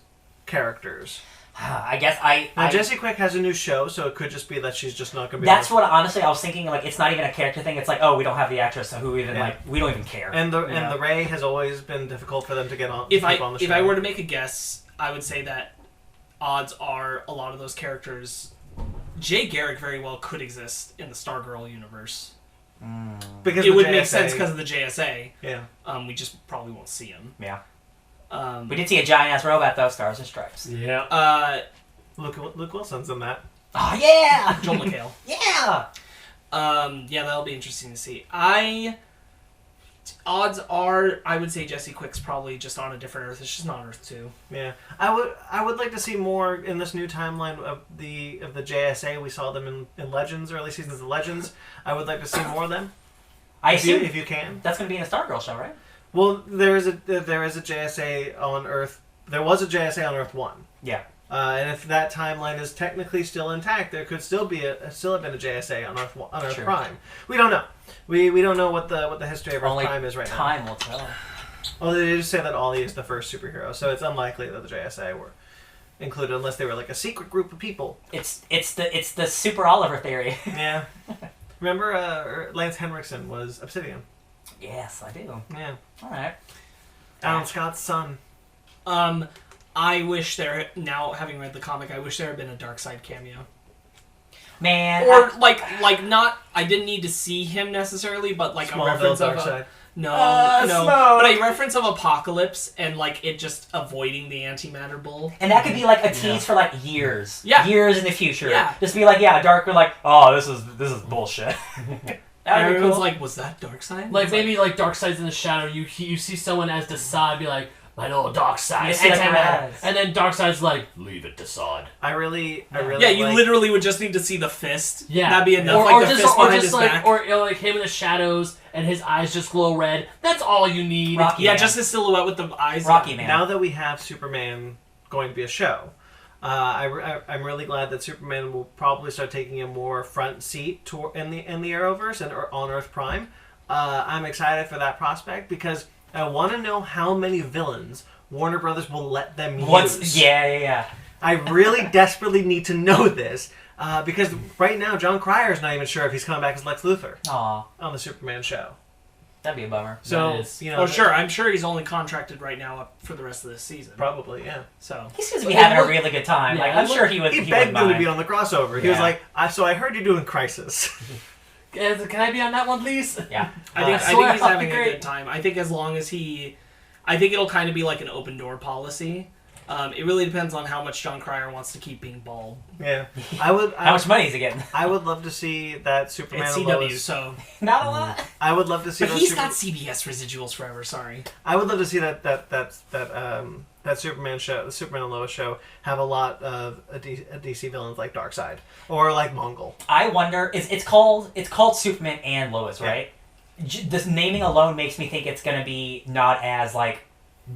characters? I guess Now, Jessie Quick has a new show, so it could just be that she's just not going to be. That's what honestly I was thinking. Like, it's not even a character thing. It's like, oh, we don't have the actress, so who even we don't even care. And the Ray has always been difficult for them to get on. If on the show. If I were to make a guess, I would say that odds are a lot of those characters, Jay Garrick very well could exist in the Stargirl universe. Because it would make sense because of the JSA. Yeah. We just probably won't see him. Yeah. We did see a giant ass robot though, Stars and Stripes. Yeah. Luke Wilson's in that. Oh yeah. Joel McHale. Yeah. Yeah, that'll be interesting to see. Odds are, I would say Jessie Quick's probably just on a different Earth. It's just not Earth 2. Yeah, I would like to see more in this new timeline of the JSA. We saw them in Legends, early seasons of Legends. I would like to see more of them. I assume if you can. That's going to be in a Stargirl show, right? Well, there is a JSA on Earth. There was a JSA on Earth 1. Yeah. And if that timeline is technically still intact, there could still have been a JSA on Earth Prime. We don't know. We don't know what the history of Earth Prime is right now. Time will tell. Well, they just say that Ollie is the first superhero, so it's unlikely that the JSA were included unless they were like a secret group of people. It's the Super Oliver theory. Yeah. Remember, Lance Henriksen was Obsidian. Yes, I do. Yeah. All right. Alan Scott's son. I wish there, now having read the comic, I wish there had been a Darkseid cameo. Man. Or like not, I didn't need to see him necessarily, but like a reference of Darkseid. No, Smoke. but a reference of Apocalypse and like it just avoiding the antimatter bull. And that could be like a tease for like years. Yeah. Years in the future. Yeah. Just be like, Dark, we're like, oh, this is bullshit. And That would be everyone's cool. like, was that Darkseid? Like It's maybe like Darkseid's in the shadow. You see someone as Desaad be like, my little Darkseid, You see like antimatter. Raz. And then Darkseid's like, leave it Desaad. I really yeah, you like, literally would just need to see the fist. Yeah, That'd be enough. Or, like or the just, fist or behind just his like, back. or like him in the shadows and his eyes just glow red. That's all you need. Rocky yeah, Man. just his silhouette with the eyes. Rocky Man. Now that we have Superman going to be a show, I'm really glad that Superman will probably start taking a more front seat in the Arrowverse and on Earth Prime. I'm excited for that prospect because I want to know how many villains Warner Brothers will let them use. Yeah. I really desperately need to know this because right now John Cryer's not even sure if he's coming back as Lex Luthor Aw, on the Superman show. that'd be a bummer. So That is. Oh, sure. I'm sure he's only contracted right now up for the rest of this season. probably, yeah. So He seems to be having a really good time. Yeah, Like, I'm sure he would. He would begged them to mind. be on the crossover. He was Yeah. like, so I heard you're doing Crisis. Can I be on that one, please? Yeah. I think swear he's I'll having be a great. good time. I think as long as I think it'll kind of be like an open door policy. It really depends on how much John Cryer wants to keep being bald. Yeah. How much money is he getting? I would love to see that Superman It's and CW, Lois. so. Not a lot. I would love to see But those he's got CBS residuals forever. Sorry. I would love to see that Superman show, the Superman and Lois show, have a lot of DC villains like Darkseid or like Mongol. I wonder. It's called Superman and Lois, right? This naming alone makes me think it's gonna be not as like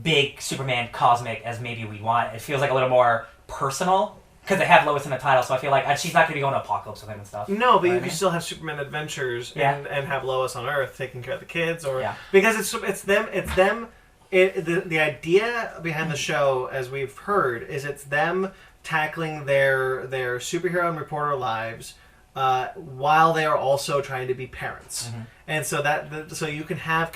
big Superman cosmic as maybe we want. It feels like a little more personal because they have Lois in the title, so I feel like she's not gonna be going to Apocalypse with him and stuff. No, but You know you what I can mean? still have Superman Adventures Yeah. and have Lois on Earth taking care of the kids, or Yeah. because it's them. The idea behind the show, as we've heard, is it's them tackling their superhero and reporter lives while they are also trying to be parents. Mm-hmm. And so you can have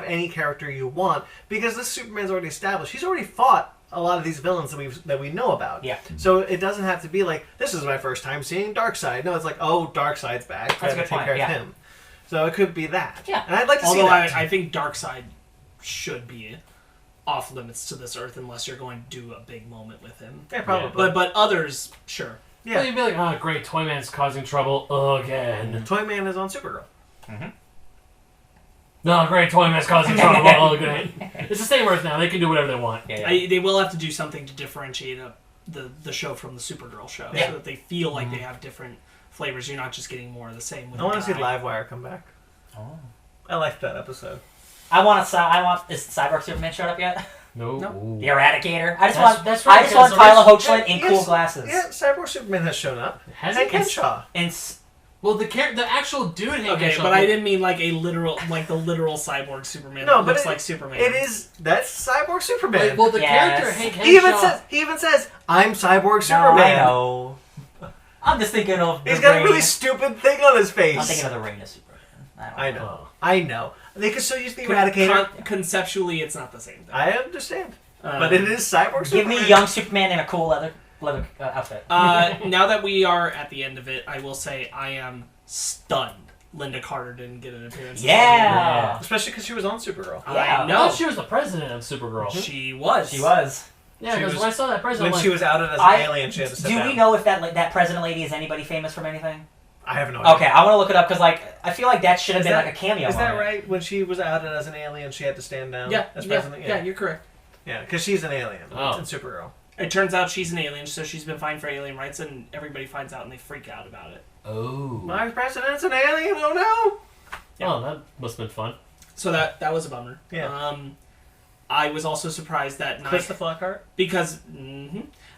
any character you want because this Superman's already established. He's already fought a lot of these villains that we know about. Yeah. So it doesn't have to be like, this is my first time seeing Darkseid. No, it's like, oh, Darkseid's back. That's a Gotta good take point, care yeah. of him. So it could be that. Yeah. And I'd like to see Although that. I think Darkseid should be off limits to this Earth unless you're going to do a big moment with him. Yeah, probably. But others, sure. Yeah. Well, you'd be like, oh, great, Toyman's causing trouble again. Toyman is on Supergirl. No, great, Toyman's causing trouble again. It's the same Earth now. They can do whatever they want. Yeah. They will have to do something to differentiate the show from the Supergirl show Yeah. so that they feel like they have different flavors. You're not just getting more of the same. With I want to see the guy. Livewire come back. Oh. I liked that episode. I want. Is Cyborg Superman showed up yet? No. The Eradicator. I just That's- want. that's right, I just want because Tyler the Hoechlin in cool glasses. Yeah, Cyborg Superman has shown up. Has And he? Kenshaw. And Well, the actual dude Hank Okay, Henshaw- but I didn't mean like the literal cyborg Superman. No, that but looks it- like Superman. that's Cyborg Superman. Like, well, the Yes. character Hank he Henshaw... even says, "I'm Cyborg No, Superman." I know. I'm just thinking of the He's got a Reign. really stupid thing on his face. I'm thinking of the Reign of Superman. I don't know. I know. They could still use the Eradicator. Conceptually, it's not the same thing. I understand. But it is Cyborg Give Superman. me young Superman in a cool leather outfit. Now that we are at the end of it, I will say I am stunned Linda Carter didn't get an appearance. Yeah. Especially because she was on Supergirl. Yeah. I I know. thought she was the president of Supergirl. She was. She was. Yeah, She because was- when I saw that president, When I'm she like, was outed as an I- alien, she had to sit Do down. we know if that president lady is anybody famous from anything? I have no idea. Okay, I want to look it up because I feel like that should have Is been that- like a cameo. Is that moment. right? When she was outed as an alien, she had to stand down Yeah, as yeah, president? yeah, you're correct. Yeah, because she's an alien Oh. in Supergirl. It turns out she's an alien, so she's been fined for alien rights, and everybody finds out and they freak out about it. oh. My president's an alien? Oh no! Yeah. Oh, that must have been fun. So that was a bummer. Yeah. I was also surprised that Chris the Flockhart? because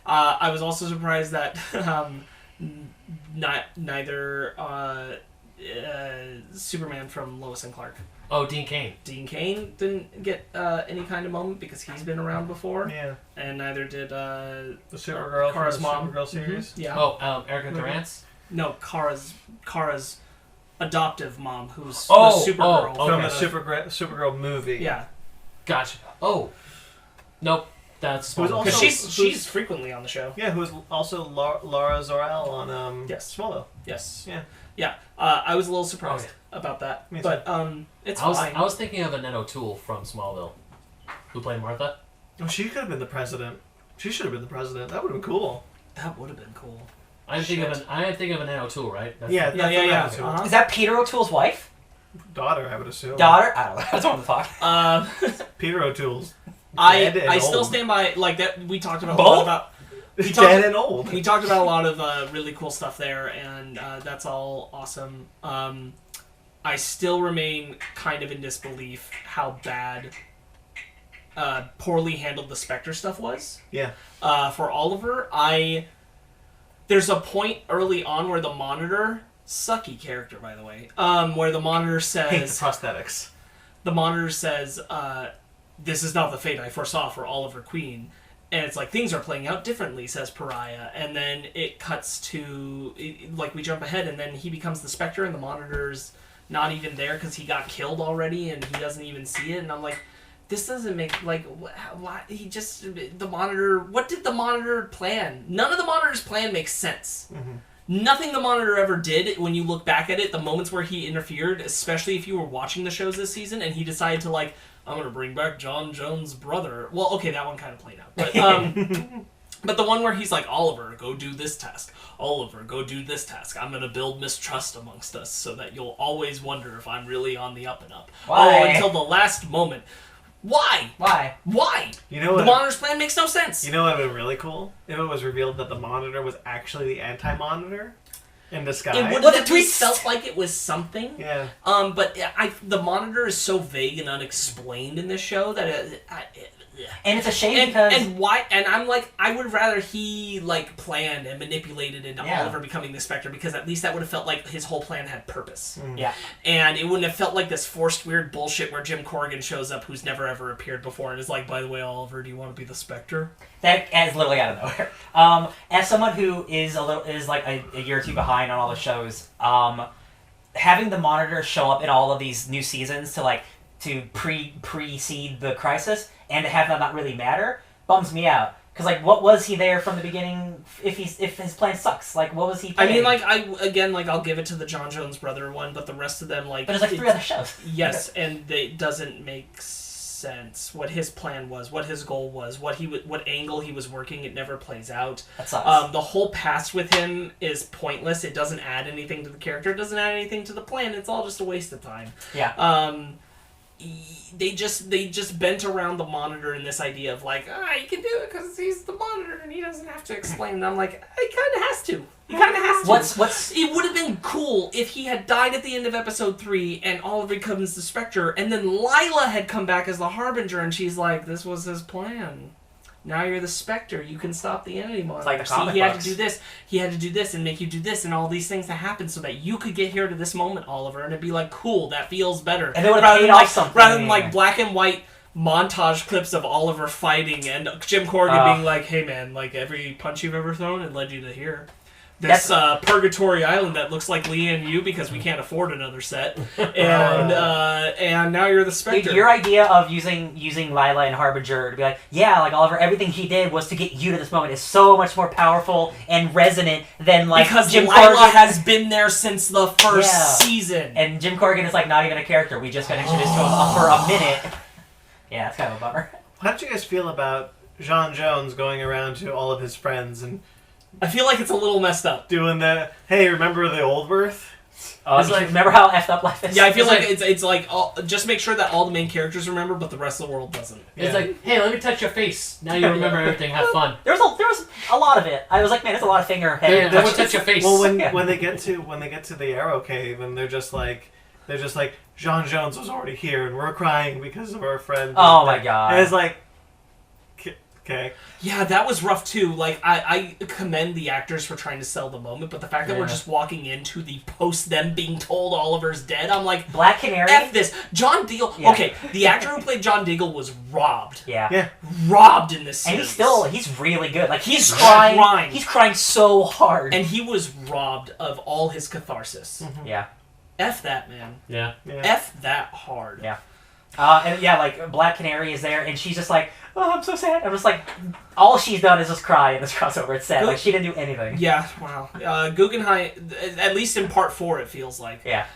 I was also surprised that neither Superman from Lois and Clark, Oh, Dean Cain. Dean Cain, didn't get any kind of moment because he's been around before, Yeah. and neither did The Supergirl Kara's from the mom. Supergirl series? Yeah. Oh, Erica Durance. No, Kara's adoptive mom, who's Oh, the Supergirl. oh, From okay. the Supergirl movie. Yeah, Gotcha. Oh. Nope. That's Who's fine. also- because she's frequently on the show. Yeah, who's also Laura Zor-El on Yes. Smallville. Yes. Yeah. Yeah. I was a little surprised Oh, about that, Me too. but it's I fine. was thinking of Annette O'Toole from Smallville, who played Martha. Oh, she could have been the president. She should have been the president. That would have been cool. That would have been cool. I think of Annette O'Toole, right? That's Yeah, Yeah, that's yeah, what yeah. I would assume. Uh-huh. Is that Peter O'Toole's wife? Daughter, I would assume. Daughter? I don't know. I just wanted to talk. Peter O'Toole's I dead and still old. stand by like that. We talked about Both? a lot about He's talked- dead and old. we talked about a lot of really cool stuff there, and that's all awesome. I still remain kind of in disbelief how bad, poorly handled the Spectre stuff was. Yeah. For Oliver, there's a point early on where the Monitor, sucky character by the way, where the Monitor Hate the says, prosthetics. this is not the fate I foresaw for Oliver Queen. And it's like, things are playing out differently, says Pariah. And then it cuts to, like, we jump ahead, and then he becomes the Spectre, and the Monitor's not even there because he got killed already, and he doesn't even see it. And I'm like, this doesn't make, like, why? He just, the Monitor, what did the Monitor plan? None of the Monitor's plan makes sense. Mm-hmm. Nothing the Monitor ever did, when you look back at it, the moments where he interfered, especially if you were watching the shows this season, and he decided to, like, I'm going to bring back John Jones' brother. Well, okay, that one kind of played out. But, but the one where he's like, Oliver, go do this task. Oliver, go do this task. I'm going to build mistrust amongst us so that you'll always wonder if I'm really on the up and up. Why? Oh, until the last moment. Why? Why? Why? You know The what? Monitor's plan makes no sense. You know what would have been really cool? If it was revealed that the Monitor was actually the Anti-Monitor in disguise. It would What a have at least twist! felt like it was something. Yeah. But the Monitor is so vague and unexplained in this show that And it's a shame because and why? And I'm like, I would rather he like planned and manipulated into Yeah. Oliver becoming the Spectre, because at least that would have felt like his whole plan had purpose, yeah. and it wouldn't have felt like this forced weird bullshit where Jim Corrigan shows up, who's never ever appeared before, and is like, by the way, Oliver, do you want to be the Spectre? That is literally out of nowhere. As someone who is like a year or two behind on all the shows, having the Monitor show up in all of these new seasons to precede the crisis and to have that not really matter bums me out. Because like, what was he there from the beginning? If his plan sucks, like, what was he? I mean, planning? like, I'll give it to the John Jones brother one, but the rest of them, like, But there's like 3 other shows. Yes, and it doesn't make sense what his plan was, what his goal was, what angle he was working. It never plays out. That sucks. The whole past with him is pointless. It doesn't add anything to the character. It doesn't add anything to the plan. It's all just a waste of time. Yeah. They just bent around the Monitor in this idea of like, he can do it because he's the Monitor and he doesn't have to explain. And I'm like, he kind of has to. He kind of has to. What's It would have been cool if he had died at the end of episode 3 and Oliver becomes the Spectre, and then Lila had come back as the Harbinger, and she's like, this was his plan. Now you're the Spectre. You can stop the entity monitor. like the comic he had books. to do this. He had to do this and make you do this and all these things that happen so that you could get here to this moment, Oliver. And it'd be like, cool, that feels better. And they would have rather paid than off like something. rather than like black and white montage clips of Oliver fighting and Jim Corrigan being like, hey man, like every punch you've ever thrown, it led you to here. This Purgatory Island that looks like Leanne Yu because we can't afford another set, and now you're the Spectre. Dude, your idea of using Lila and Harbinger to be like, yeah, like Oliver, everything he did was to get you to this moment is so much more powerful and resonant than like because Jim Lila Corrigan has been there since the first season, and Jim Corrigan is like not even a character. We just got introduced to him for a minute. Yeah, that's kind of a bummer. How did you guys feel about John Jones going around to all of his friends and I feel like it's a little messed up. doing the, hey, remember the old birth? It's like, remember how effed up life is? Yeah, I feel like it's like just make sure that all the main characters remember, but the rest of the world doesn't. It's like, hey, let me touch your face. Now you remember everything. Have fun. There was a lot of it. I was like, man, there's a lot of finger head. Yeah, let me touch your face. Well, when they get to the Arrow Cave and they're just like John Jones was already here and we're crying because of our friend. Oh my god. And it's like, okay. Yeah, that was rough too. Like, I commend the actors for trying to sell the moment, but the fact that we're just walking into the post them being told Oliver's dead, I'm like, Black Canary. F this. John Deagle. Yeah. Okay, the actor who played John Deagle was robbed. Yeah. Robbed in this And series. he's really good. Like he's crying. He's crying so hard. And he was robbed of all his catharsis. Yeah. F that, man. Yeah. F that hard. Yeah. And yeah, like Black Canary is there, and she's just like, "Oh, I'm so sad." I'm just like, all she's done is just cry in this crossover. It's sad. Like she didn't do anything. Yeah, wow. Guggenheim, at least in part 4, it feels like. Yeah.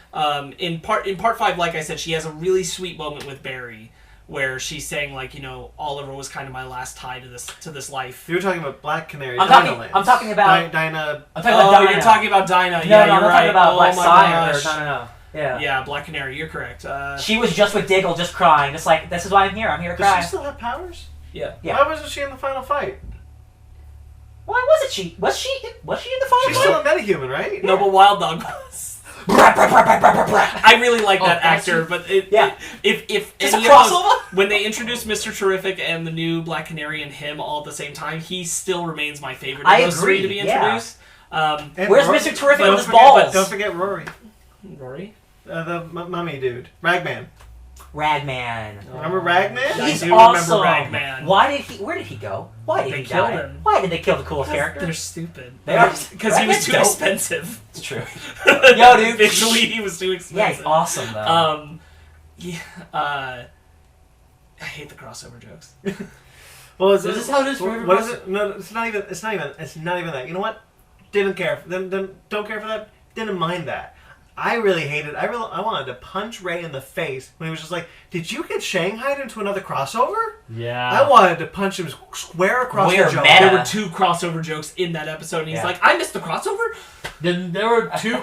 In part 5, like I said, she has a really sweet moment with Barry, where she's saying like, Oliver was kind of my last tie to this life. You were talking about Black Canary. I'm talking about Dinah. I'm talking about Dinah. You're talking about Dinah. No, Yeah, no, you're I'm right. talking about Black my Sire. gosh. No. Yeah. Yeah, Black Canary. You're correct. She was just with Diggle, just crying, just like, this is why I'm here. I'm here to cry. Does she still have powers? Yeah. Why wasn't she in the final fight? Why wasn't she? Was she in the final She's fight? still a metahuman, right? No, but Wild Dog was. I really like that actor, but if It's any a crossover? of those, when they introduced Mr. Terrific and the new Black Canary and him all at the same time, he still remains my favorite of those three to be introduced. Where's Mr. Terrific with his But balls? don't forget Rory. Rory? The mummy dude. Ragman. Ragman. Remember Ragman? I He's do awesome. remember Ragman. Where did he go? Why did They he killed die? him. Why did they kill the coolest character? They're stupid. They are. Because he was Ragman's too dope. expensive. It's true. Yo, dude. Visually, he was too Yeah, expensive. he's awesome though. I hate the crossover jokes. Well, Is this how it is for every What is it? No, it's not even that. You know what? Didn't care. Then don't care for that. Didn't mind that. I really hated. I wanted to punch Ray in the face when he was just like, "Did you get shanghaied into another crossover?" Yeah. I wanted to punch him square across We're the jaw. meta. There were 2 crossover jokes in that episode, and he's Yeah. like, "I missed the crossover." Then there were 3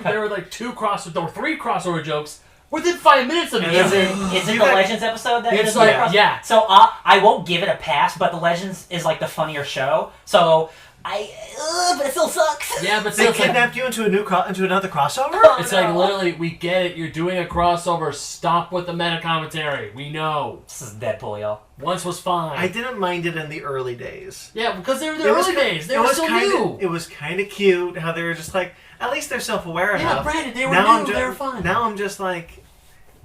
crossover jokes within 5 minutes of each Is other. it the Legends episode that It's is like, across? yeah. So I won't give it a pass, but the Legends is like the funnier show. So but it still sucks. Yeah, but They still, it's like, kidnapped you into another crossover. it's like literally, we get it. You're doing a crossover. Stop with the meta commentary. We know. This is Deadpool, y'all. Once was fine. I didn't mind it in the early days. Yeah, because they were the It was early ki- days. They it were was so kinda, new. It was kind of cute how they were just like, at least they're self-aware Yeah, enough. granted, they were Now new. I'm They were fun. Now I'm just like,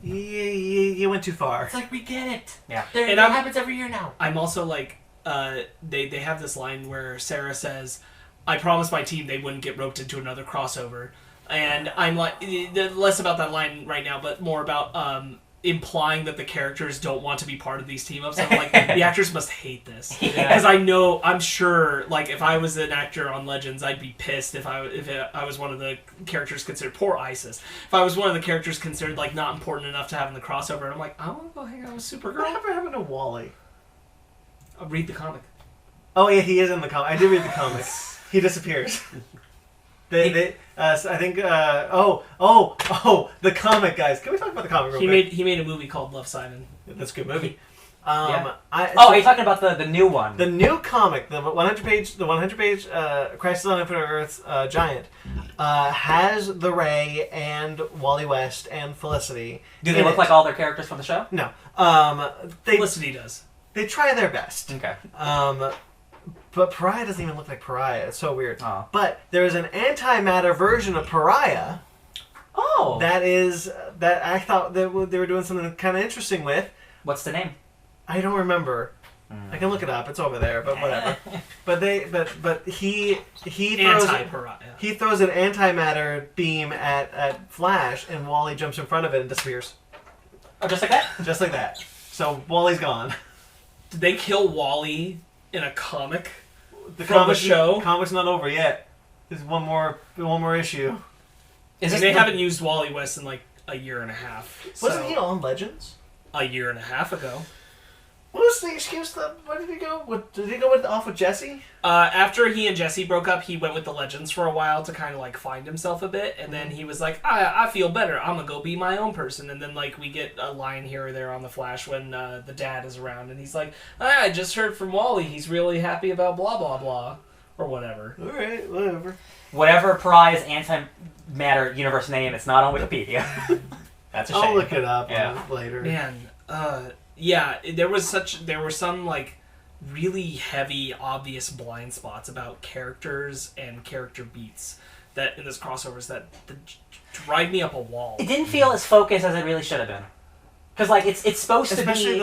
you went too far. It's like, we get it. Yeah. It happens every year now. I'm also like, they have this line where Sarah says, "I promised my team they wouldn't get roped into another crossover," and I'm like, less about that line right now, but more about implying that the characters don't want to be part of these team ups. I'm like, the actors must hate this because I'm sure, like, if I was an actor on Legends, I'd be pissed if I was one of the characters considered, poor Isis, if I was one of the characters considered like not important enough to have in the crossover, and I'm like, I want to go hang out with Supergirl. Whatever happened to Wally? I'll read the comic. Oh yeah, he is in the comic. I did read the comic. He disappears. I think. The comic guys. Can we talk about the comic? Real quick? He made a movie called Love, Simon. That's a good movie. Yeah. Are you talking about the new one? The new comic, the 100 page Crisis on Infinite Earths Giant, has the Ray and Wally West and Felicity. Do they look like all their characters from the show? No. Felicity does. They try their best. Okay. But Pariah doesn't even look like Pariah. It's so weird. Oh. But there is an antimatter version of Pariah Oh. that I thought that they were doing something kind of interesting with. What's the name? I don't remember. I can look it up. It's over there, but whatever. but he throws Anti-Pariah. he throws an antimatter beam at Flash, and Wally jumps in front of it and disappears. Oh, just like that? Just like that. So Wally's gone. Did they kill Wally in a comic? The From the show? Comic's not over yet. There's one more issue. They haven't used Wally West in like a year and a half. Wasn't he on Legends? A year and a half ago. What was the excuse that? Where did he go? Did he go off with Jesse? After he and Jesse broke up, he went with the Legends for a while to kind of like find himself a bit, and then he was like, I feel better. I'm gonna go be my own person. And then like we get a line here or there on the Flash when the dad is around, and he's like, I just heard from Wally. He's really happy about blah blah blah, or whatever. All right, whatever. Whatever Pariah's antimatter universe name, it's not on Wikipedia. That's a shame. I'll look it up later. Man, yeah, there were some like really heavy, obvious blind spots about characters and character beats that in this crossovers that drive me up a wall. It didn't feel as focused as it really should have been. Because like it's supposed to be, especially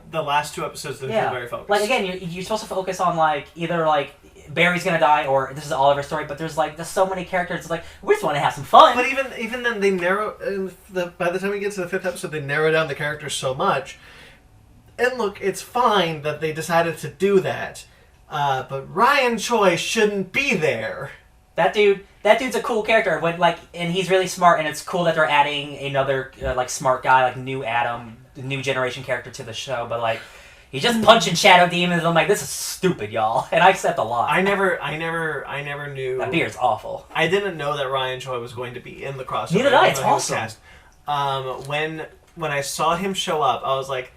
the last two episodes that feel very focused. Like again, you're supposed to focus on like either like Barry's gonna die or this is Oliver's story. But there's so many characters. It's like we just want to have some fun. But even then, they narrow. By the time we get to the 5th episode, they narrow down the characters so much. And look, it's fine that they decided to do that. But Ryan Choi shouldn't be there. That dude's a cool character. And he's really smart. And it's cool that they're adding another smart guy, like new Adam, new generation character to the show. But like, he's just punching shadow demons. I'm like, this is stupid, y'all. And I accept a lot. I never knew that beard's awful. I didn't know that Ryan Choi was going to be in the crossover. Neither did I. It's awesome. When I saw him show up, I was like,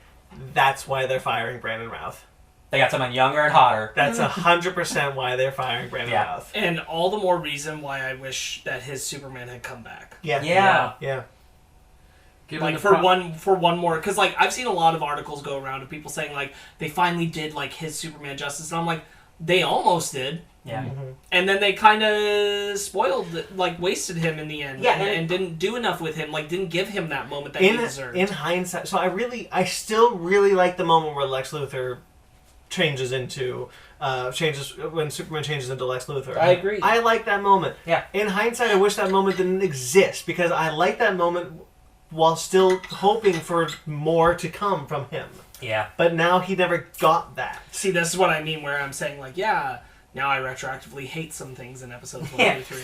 that's why they're firing Brandon Routh. They got someone younger and hotter. That's 100% why they're firing Brandon Routh. And all the more reason why I wish that his Superman had come back. Yeah. Like for one more, because like I've seen a lot of articles go around of people saying like they finally did like his Superman justice, and I'm like, they almost did. Yeah. Mm-hmm. And then they kind of wasted him in the end. Yeah, and didn't do enough with him. Like, didn't give him that moment that he deserved. In hindsight, so I still really like the moment where Lex Luthor changes when Superman changes into Lex Luthor. I agree. I like that moment. Yeah. In hindsight, I wish that moment didn't exist because I like that moment while still hoping for more to come from him. Yeah. But now he never got that. See, this is what I mean where I'm saying like, yeah, now I retroactively hate some things in episodes 1 through 3.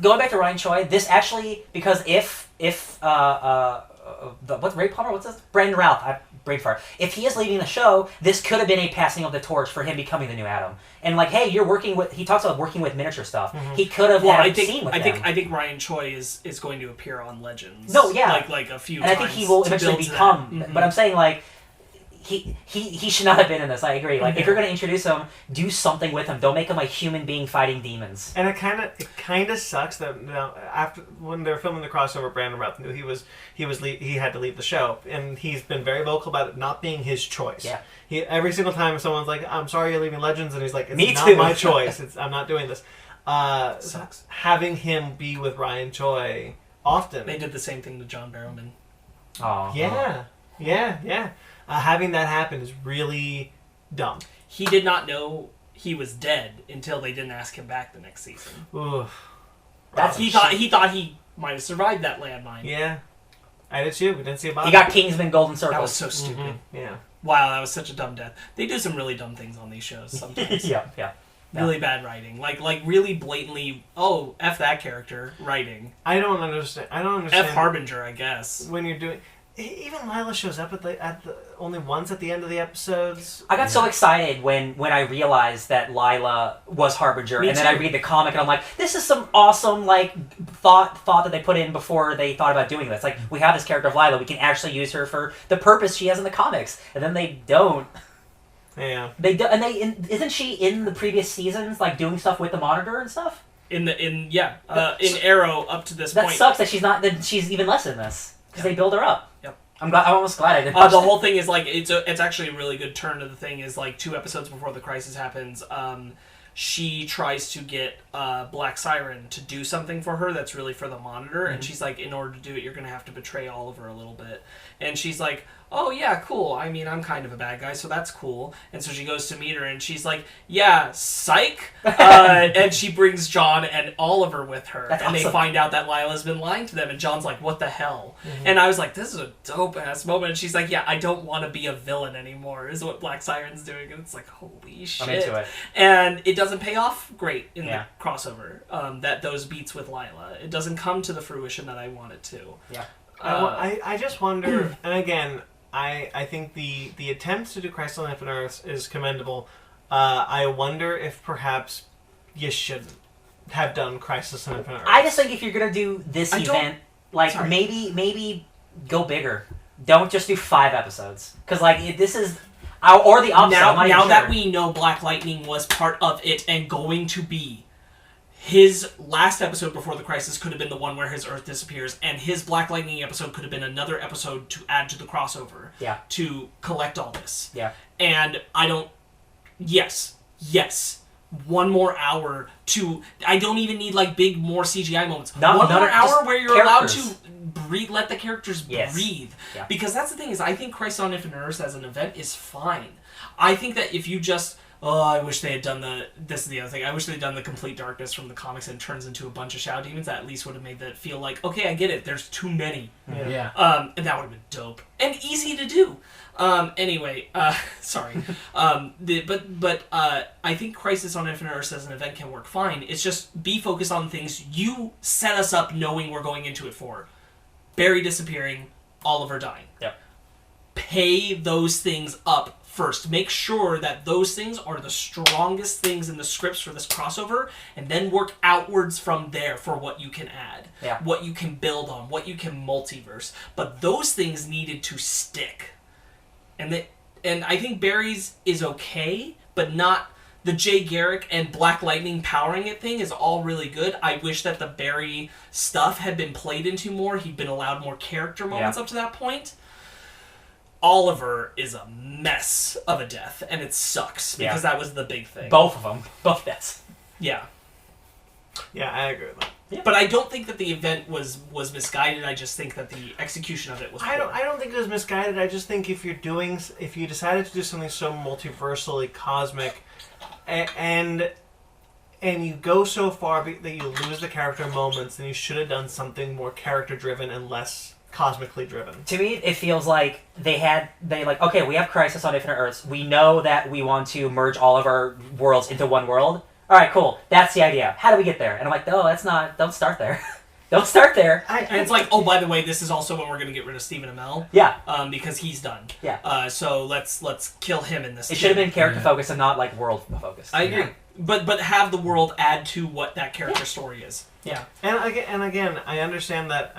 Going back to Ryan Choi, this actually, because if what's Ray Palmer? What's this? Brandon Routh. Brain fart. If he is leaving the show, this could have been a passing of the torch for him becoming the new Adam. And like, hey, he talks about working with miniature stuff. Mm-hmm. He could have had a scene with them. I think Ryan Choi is going to appear on Legends. No, yeah. Like a few times. And I think he will eventually become. Mm-hmm. But I'm saying like, he should not have been in this. I agree. Like, if you're going to introduce him, do something with him. Don't make him a human being fighting demons. And it kind of sucks that after when they're filming the crossover, Brandon Routh knew he had to leave the show, and he's been very vocal about it not being his choice. Yeah. Every single time someone's like, "I'm sorry you're leaving Legends," and he's like, "It's not too. my choice. I'm not doing this." Sucks. Having him be with Ryan Choi often. They did the same thing to John Barrowman. Oh. Yeah. Having that happen is really dumb. He did not know he was dead until they didn't ask him back the next season. Oof. He thought he might have survived that landmine. Yeah. I did too. We didn't see a body. He got Kingsman Golden Circle. That was so stupid. Mm-hmm. Yeah. Wow, that was such a dumb death. They do some really dumb things on these shows sometimes. Yeah. Really bad writing. Like really blatantly, F that character writing. I don't understand. F Harbinger, I guess. When you're doing... Even Lila shows up at the only once at the end of the episodes. I got so excited when I realized that Lila was Harbinger, and then I read the comic and I'm like, this is some awesome thought that they put in before they thought about doing this. Like, we have this character of Lila, we can actually use her for the purpose she has in the comics, and then they don't. Yeah. They do, and isn't she in the previous seasons doing stuff with the Monitor and stuff? In Arrow up to this point. That sucks that she's not. That she's even less in this because they build her up. Yep. I'm almost glad I didn't. The whole thing is like it's actually a really good turn to the thing. Is like 2 episodes before the crisis happens. She tries to get Black Siren to do something for her that's really for the Monitor, and she's like, in order to do it, you're gonna have to betray Oliver a little bit. And she's like, oh yeah, cool. I mean, I'm kind of a bad guy, so that's cool. And so she goes to meet her, and she's like, yeah, psych. And she brings John and Oliver with her, That's and awesome. They find out that Lila's been lying to them, and John's like, what the hell? And I was like, this is a dope ass moment. And she's like, yeah, I don't want to be a villain anymore, is what Black Siren's doing. And it's like, holy shit. I'm into it. And it doesn't pay off great in Yeah. the crossover. That those beats with Lila, it doesn't come to the fruition that I want it to. Yeah. I just wonder, and again, I think the attempt to do Crisis on Infinite Earths is commendable. I wonder if perhaps you shouldn't have done Crisis on Infinite Earths. I just think if you're gonna do this event, like maybe go bigger. Don't just do 5 episodes, because like this is, or the opposite. Now that we know Black Lightning was part of it and going to be, his last episode before the crisis could have been the one where his Earth disappears, and his Black Lightning episode could have been another episode to add to the crossover. Yeah. To collect all this. Yeah. And I don't. Yes. 1 more hour to. I don't even need like big more CGI moments. One more hour where you're allowed to breathe, let the characters breathe. Yeah. Because that's the thing is, I think Crisis on Infinite Earths as an event is fine. I think that if you just. Oh, I wish they had done this is the other thing. I wish they had done the complete darkness from the comics and turns into a bunch of Shadow Demons. That at least would have made that feel like, okay, I get it. There's too many. Yeah. And that would have been dope. And easy to do. Anyway, sorry. I think Crisis on Infinite Earths as an event can work fine. It's just be focused on things you set us up knowing we're going into it for. Barry disappearing, Oliver dying. Yep. Pay those things up first. Make sure that those things are the strongest things in the scripts for this crossover, and then work outwards from there for what you can add, what you can build on, what you can multiverse. But those things needed to stick. And I think Barry's is okay, but not the Jay Garrick and Black Lightning powering it thing is all really good. I wish that the Barry stuff had been played into more. He'd been allowed more character moments up to that point. Oliver is a mess of a death, and it sucks, because that was the big thing. Both of them. Both deaths. Yeah. Yeah, I agree with that. Yeah. But I don't think that the event was misguided. I just think that the execution of it was poor. I don't think it was misguided. I just think if you decided to do something so multiversally cosmic, and you go so far that you lose the character moments, then you should have done something more character driven and less cosmically driven. To me, it feels like okay, we have Crisis on Infinite Earths. We know that we want to merge all of our worlds into one world. All right, cool. That's the idea. How do we get there? And I'm like, no, that's not. Don't start there. Don't start there. And it's like, oh, by the way, this is also when we're going to get rid of Stephen Amell. Yeah. Because he's done. Yeah. So let's kill him in this. It should have been character focused and not like world focused. I agree. But have the world add to what that character story is. Yeah. And again, I understand that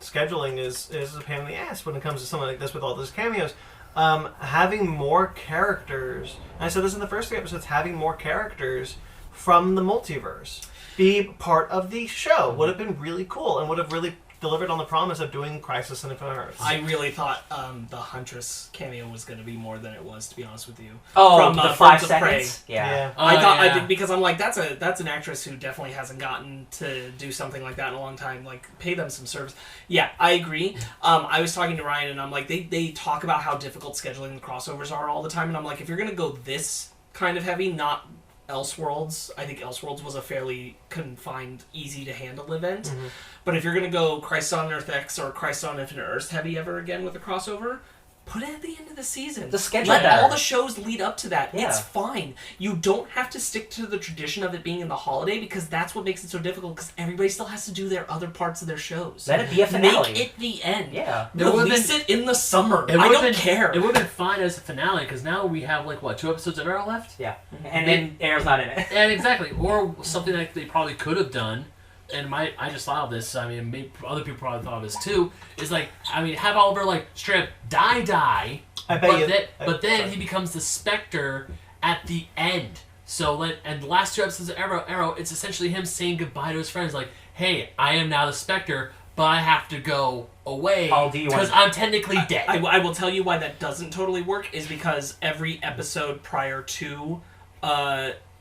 scheduling is a pain in the ass when it comes to something like this with all those cameos. Having more characters, and I said this in the first 3 episodes, having more characters from the multiverse be part of the show would have been really cool and would have really delivered on the promise of doing Crisis on Infinite Earths. I really thought the Huntress cameo was going to be more than it was, to be honest with you. Oh, from the 5 seconds? Prey. Yeah. I did, because I'm like, that's an actress who definitely hasn't gotten to do something like that in a long time. Like, pay them some service. Yeah, I agree. I was talking to Ryan, and I'm like, they talk about how difficult scheduling the crossovers are all the time, and I'm like, if you're going to go this kind of heavy, not Elseworlds. I think Elseworlds was a fairly confined, easy to handle event. Mm-hmm. But if you're going to go Crisis on Earth X or Crisis on Infinite Earths heavy ever again with a crossover, put it at the end of the season. The schedule Let better. all the shows lead up to that. Yeah. It's fine. You don't have to stick to the tradition of it being in the holiday, because that's what makes it so difficult, because everybody still has to do their other parts of their shows. Let it be a finale. Make it the end. Yeah. Release it in the summer. I don't care. It would have been fine as a finale, because now we have, 2 episodes of Arrow left? Yeah. And then Arrow's not in it. And exactly. Or something like they probably could have done, and I just thought of this, maybe other people probably thought of this too, is have Oliver, straight up die, but then he becomes the Spectre at the end. So, and the last 2 episodes of Arrow, it's essentially him saying goodbye to his friends, hey, I am now the Spectre, but I have to go away Oh, do you because want- I'm technically dead. I will tell you why that doesn't totally work is because every episode prior to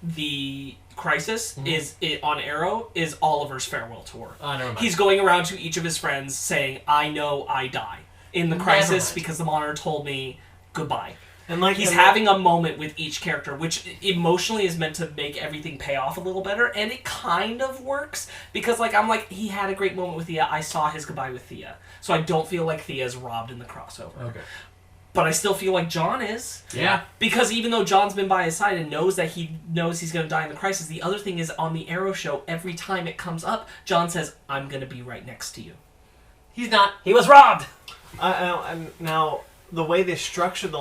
the crisis on Arrow is Oliver's farewell tour. Never mind. He's going around to each of his friends saying, "I know I die in the Never crisis mind. because the monitor told me goodbye." And like He's having a moment with each character, which emotionally is meant to make everything pay off a little better, and it kind of works because, like, I'm like, he had a great moment with Thea. I saw his goodbye with Thea, so I don't feel like Thea's robbed in the crossover. Okay. But I still feel like John is. Yeah. Because even though John's been by his side and knows that he knows he's going to die in the crisis, the other thing is on the Arrow show, every time it comes up, John says, "I'm going to be right next to you." He's not. He was robbed. Now the way they structured the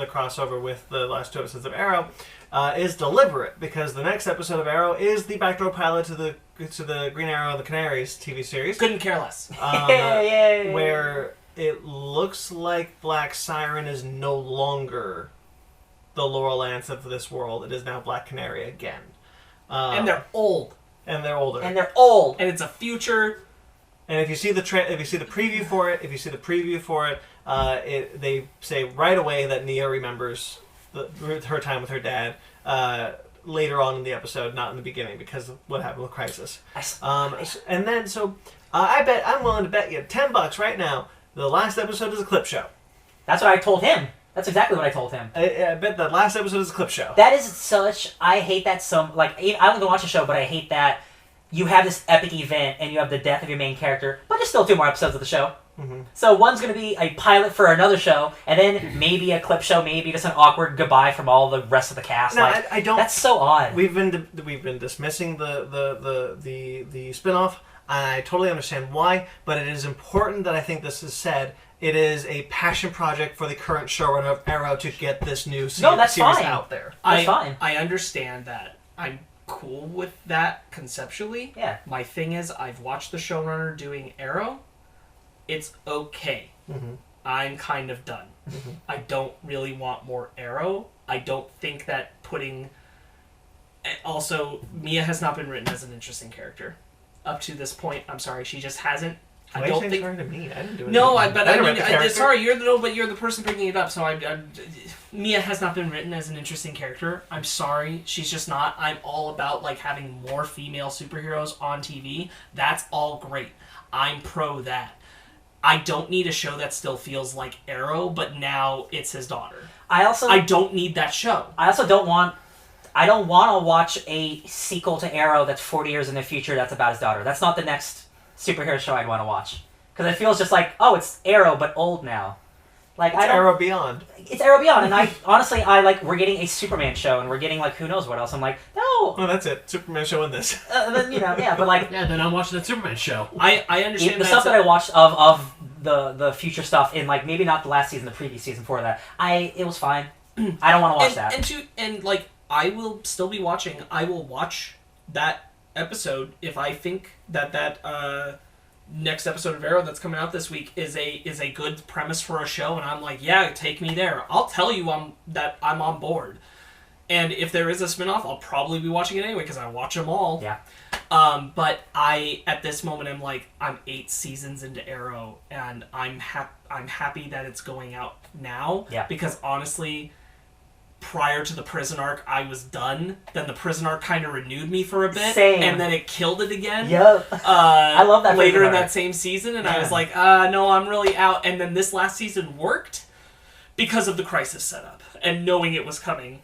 crossover with the last 2 episodes of Arrow is deliberate because the next episode of Arrow is the backdoor pilot to the Green Arrow and the Canaries TV series. Couldn't care less. Yay. Where it looks like Black Siren is no longer the Laurel Lance of this world. It is now Black Canary again. And they're old. And they're older. And they're old. And it's a future. And if you see the preview for it, they say right away that Nia remembers her time with her dad later on in the episode, not in the beginning, because of what happened with Crisis. And then I'm willing to bet you $10 right now. The last episode is a clip show. That's what I told him. That's exactly what I told him. I bet the last episode is a clip show. That is such. I hate that so. Like, I don't go watch the show, but I hate that you have this epic event and you have the death of your main character, but there's still 2 more episodes of the show. Mm-hmm. So one's going to be a pilot for another show, and then maybe a clip show, maybe just an awkward goodbye from all the rest of the cast. No, like, I don't. That's so odd. We've been dismissing the spin-off. I totally understand why, but it is important that I think this is said. It is a passion project for the current showrunner of Arrow to get this new series fine. out there. That's fine. I understand that. I'm cool with that conceptually. Yeah. My thing is, I've watched the showrunner doing Arrow. It's okay. Mm-hmm. I'm kind of done. Mm-hmm. I don't really want more Arrow. I don't think that putting... Also, Mia has not been written as an interesting character. Up to this point, I'm sorry, she just hasn't. I don't think... to me. I didn't do it. No, Sorry. you're the person bringing it up. So Mia has not been written as an interesting character. I'm sorry, she's just not. I'm all about like having more female superheroes on TV. That's all great. I'm pro that. I don't need a show that still feels like Arrow, but now it's his daughter. I don't need that show. I also don't want. I don't want to watch a sequel to Arrow that's 40 years in the future that's about his daughter. That's not the next superhero show I'd want to watch. Because it feels just like, oh, it's Arrow, but old now. Like It's Arrow Beyond. It's Arrow Beyond, and we're getting a Superman show, and we're getting, like, who knows what else. I'm like, no. Oh, that's it. Superman show in this. Then, but like... Yeah, then I'm watching that Superman show. I understand the stuff that I watched of the future stuff in, like, maybe not the last season, the previous season before that, it was fine. I don't want to watch that. I will still be watching. I will watch that episode if I think that next episode of Arrow that's coming out this week is a good premise for a show, and I'm like, yeah, take me there. I'll tell you I'm on board. And if there is a spinoff, I'll probably be watching it anyway because I watch them all. Yeah. But at this moment, I'm 8 seasons into Arrow, and I'm happy that it's going out now. Yeah. Because honestly, prior to the prison arc, I was done. Then the prison arc kind of renewed me for a bit. Same. And then it killed it again. Yep. I love that later prison in that arc. same season, and Yeah. I was like, no, I'm really out. And then this last season worked because of the crisis setup and knowing it was coming.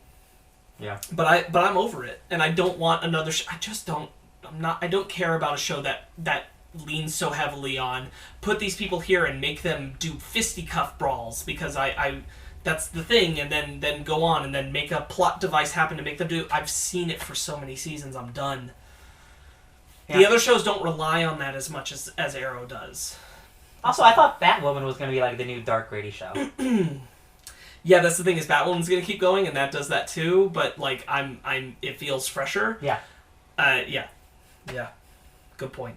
Yeah. But I'm over it, and I don't want another. I don't care about a show that leans so heavily on put these people here and make them do fisticuff brawls because I that's the thing, and then go on and then make a plot device happen to make them do. I've seen it for so many seasons. I'm done. Yeah. The other shows don't rely on that as much as Arrow does. Also, I thought Batwoman was going to be like the new Dark Grady show. Yeah, that's the thing is Batwoman's gonna keep going, and that does that too. But like, it feels fresher. Yeah. Yeah. Good point.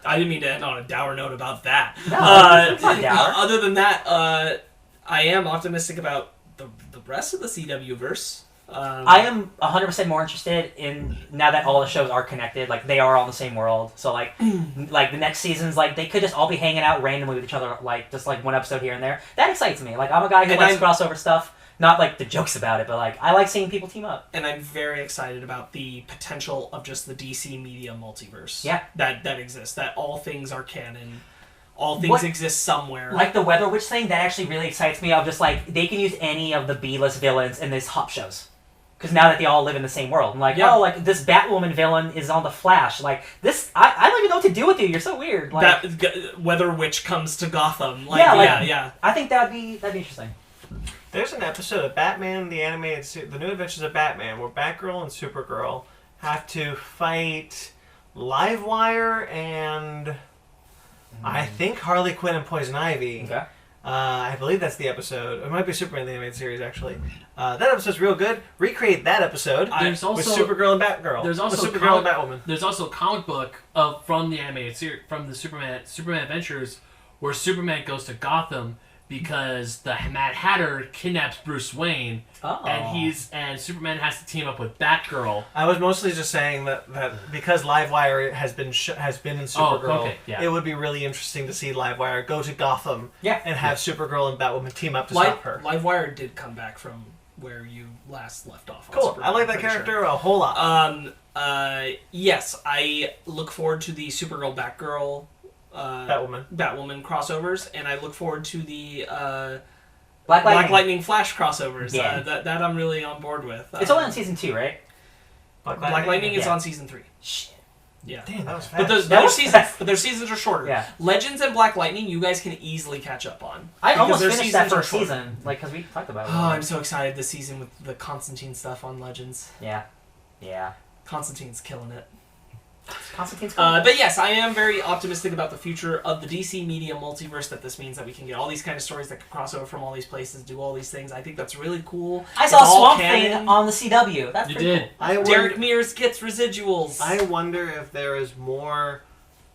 I didn't mean to end on a dour note about that. No, it's not dour. Other than that, I am optimistic about the rest of the CW verse. I am 100% more interested in now that all the shows are connected. Like they are all in the same world. So like the next seasons, like they could just all be hanging out randomly with each other, like just like one episode here and there. That excites me. Like I'm a guy who likes crossover stuff. Not like the jokes about it, but like I like seeing people team up. And I'm very excited about the potential of just the DC media multiverse. Yeah. That exists. That all things are canon. All things exist somewhere. Like the Weather Witch thing, that actually really excites me. Of just like they can use any of the B-list villains in these hop shows. Because now that they all live in the same world, I'm like, oh, like this Batwoman villain is on the Flash. Like this, I don't even know what to do with you. You're so weird. Like Weather Witch comes to Gotham. Like, yeah. I think that'd be interesting. There's an episode of Batman the Animated The New Adventures of Batman where Batgirl and Supergirl have to fight Livewire and I think Harley Quinn and Poison Ivy. Okay. I believe that's the episode. It might be Superman the Animated Series actually. That episode's real good. Recreate that episode There's also with Supergirl and Batgirl. There's also with Supergirl and Batwoman. There's also a comic book from the animated series, from the Superman Adventures, where Superman goes to Gotham because the Mad Hatter kidnaps Bruce Wayne, and Superman has to team up with Batgirl. I was mostly just saying that because Livewire has been in Supergirl, it would be really interesting to see Livewire go to Gotham and have Supergirl and Batwoman team up to stop her. Livewire did come back from where you last left off. Cool. I like that character a whole lot. Yes, I look forward to the Supergirl Batgirl Batwoman crossovers, and I look forward to the Black Lightning Flash crossovers. Yeah. That I'm really on board with. It's only on season 2, right? Black Lightning is on season 3. Shit. Yeah. Damn, that was fast. But their seasons are shorter. Yeah. Legends and Black Lightning, you guys can easily catch up on. I almost their finished that seasons are first shorter. season, like because we talked about it. Oh, I'm so excited this season with the Constantine stuff on Legends. Yeah. Constantine's killing it. Constantine's cool. But yes, I am very optimistic about the future of the DC media multiverse, that this means that we can get all these kind of stories that can cross over from all these places, do all these things. I think that's really cool. I saw Swamp Thing on the CW. That's pretty cool. Derek Mears gets residuals. I wonder if there is more,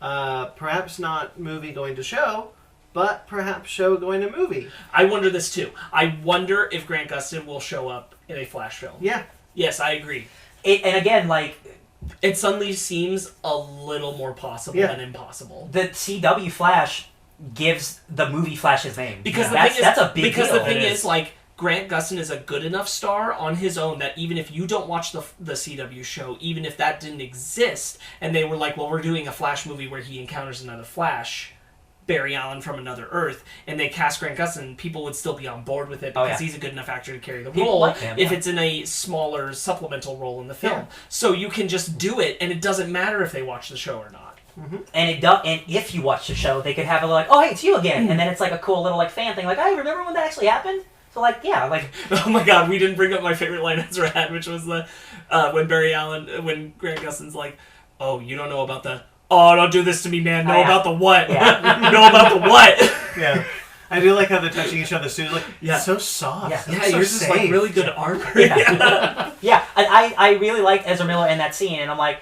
perhaps not movie going to show, but perhaps show going to movie. I wonder this too. I wonder if Grant Gustin will show up in a Flash film. Yeah. Yes, I agree. And again, like... It suddenly seems a little more possible than impossible. The CW Flash gives the movie Flash his name. Because that's a big deal. Because the thing is, like, Grant Gustin is a good enough star on his own that even if you don't watch the CW show, even if that didn't exist, and they were like, well, we're doing a Flash movie where he encounters another Flash, Barry Allen from another Earth, and they cast Grant Gustin, people would still be on board with it because he's a good enough actor to carry the role like him, if it's in a smaller supplemental role in the film. Yeah. So you can just do it, and it doesn't matter if they watch the show or not. Mm-hmm. And if you watch the show, they could have it like, oh, hey, it's you again, and then it's like a cool little like fan thing, like, hey, remember when that actually happened? So like, yeah, like. Oh my God, we didn't bring up my favorite line Ezra had, which was the when Grant Gustin's like, oh, you don't know about the. Oh, don't do this to me, man. Know about the what? Yeah. Know about the what? Yeah. I do like how they're touching each other's suits. Like, it's so soft. Yeah, so yours is like really good armor. Yeah. I really liked Ezra Miller in that scene, and I'm like,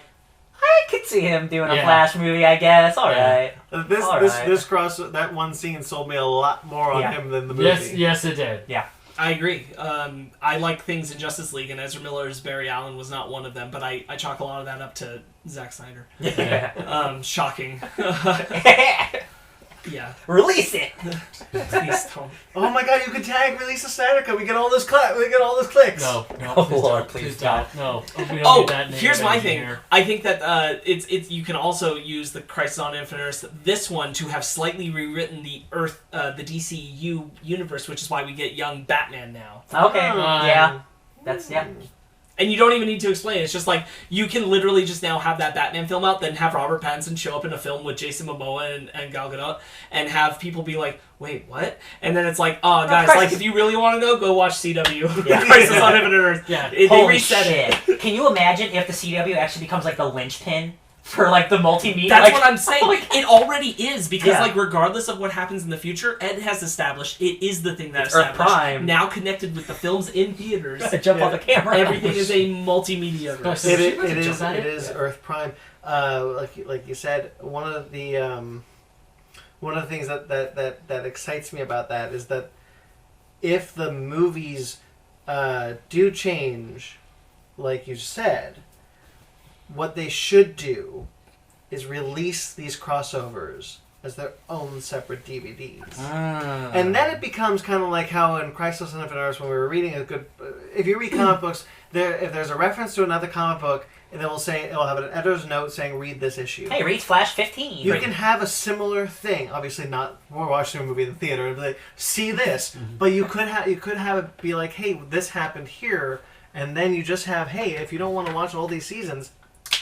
I could see him doing a Flash movie, I guess. All right. That one scene sold me a lot more on him than the movie. Yes, it did. Yeah. I agree. I like things in Justice League, and Ezra Miller's Barry Allen was not one of them, but I chalk a lot of that up to Zack Snyder. Shocking. Yeah. Release it! Please don't. Oh my God, you can tag Release the Snyder Cut. We get all those clicks. No, oh Lord, please don't. No. Oh, here's my thing. I think that it's you can also use the Crisis on Infinite Earths, this one, to have slightly rewritten the DCU universe, which is why we get young Batman now. Okay. Yeah. That's And you don't even need to explain it. It's just like, you can literally just now have that Batman film out, then have Robert Pattinson show up in a film with Jason Momoa and Gal Gadot, and have people be like, wait, what? And then it's like, oh, guys, like, if you really want to know, go watch CW. Yeah. Crisis on Infinite Earths. Yeah. They reset it. Can you imagine if the CW actually becomes like the linchpin for like the multimedia? That's what I'm saying. It already is, because like, regardless of what happens in the future, Ed has established it is the thing that established. Earth Prime. Now connected with the films in theaters. Jump on the camera. Everything is a multimedia. It is Earth Prime. Like you said, one of the things that excites me about that is that if the movies do change, like you said, what they should do is release these crossovers as their own separate DVDs. And then it becomes kind of like how in Crisis on Infinite Earths, when we were reading a good... If you read comic books, if there's a reference to another comic book, and it'll have an editor's note saying, read this issue. Hey, read Flash 15. You can have a similar thing. Obviously not, we're watching a movie in the theater, and be like, see this. But you could have it be like, hey, this happened here, and then you just have, hey, if you don't want to watch all these seasons,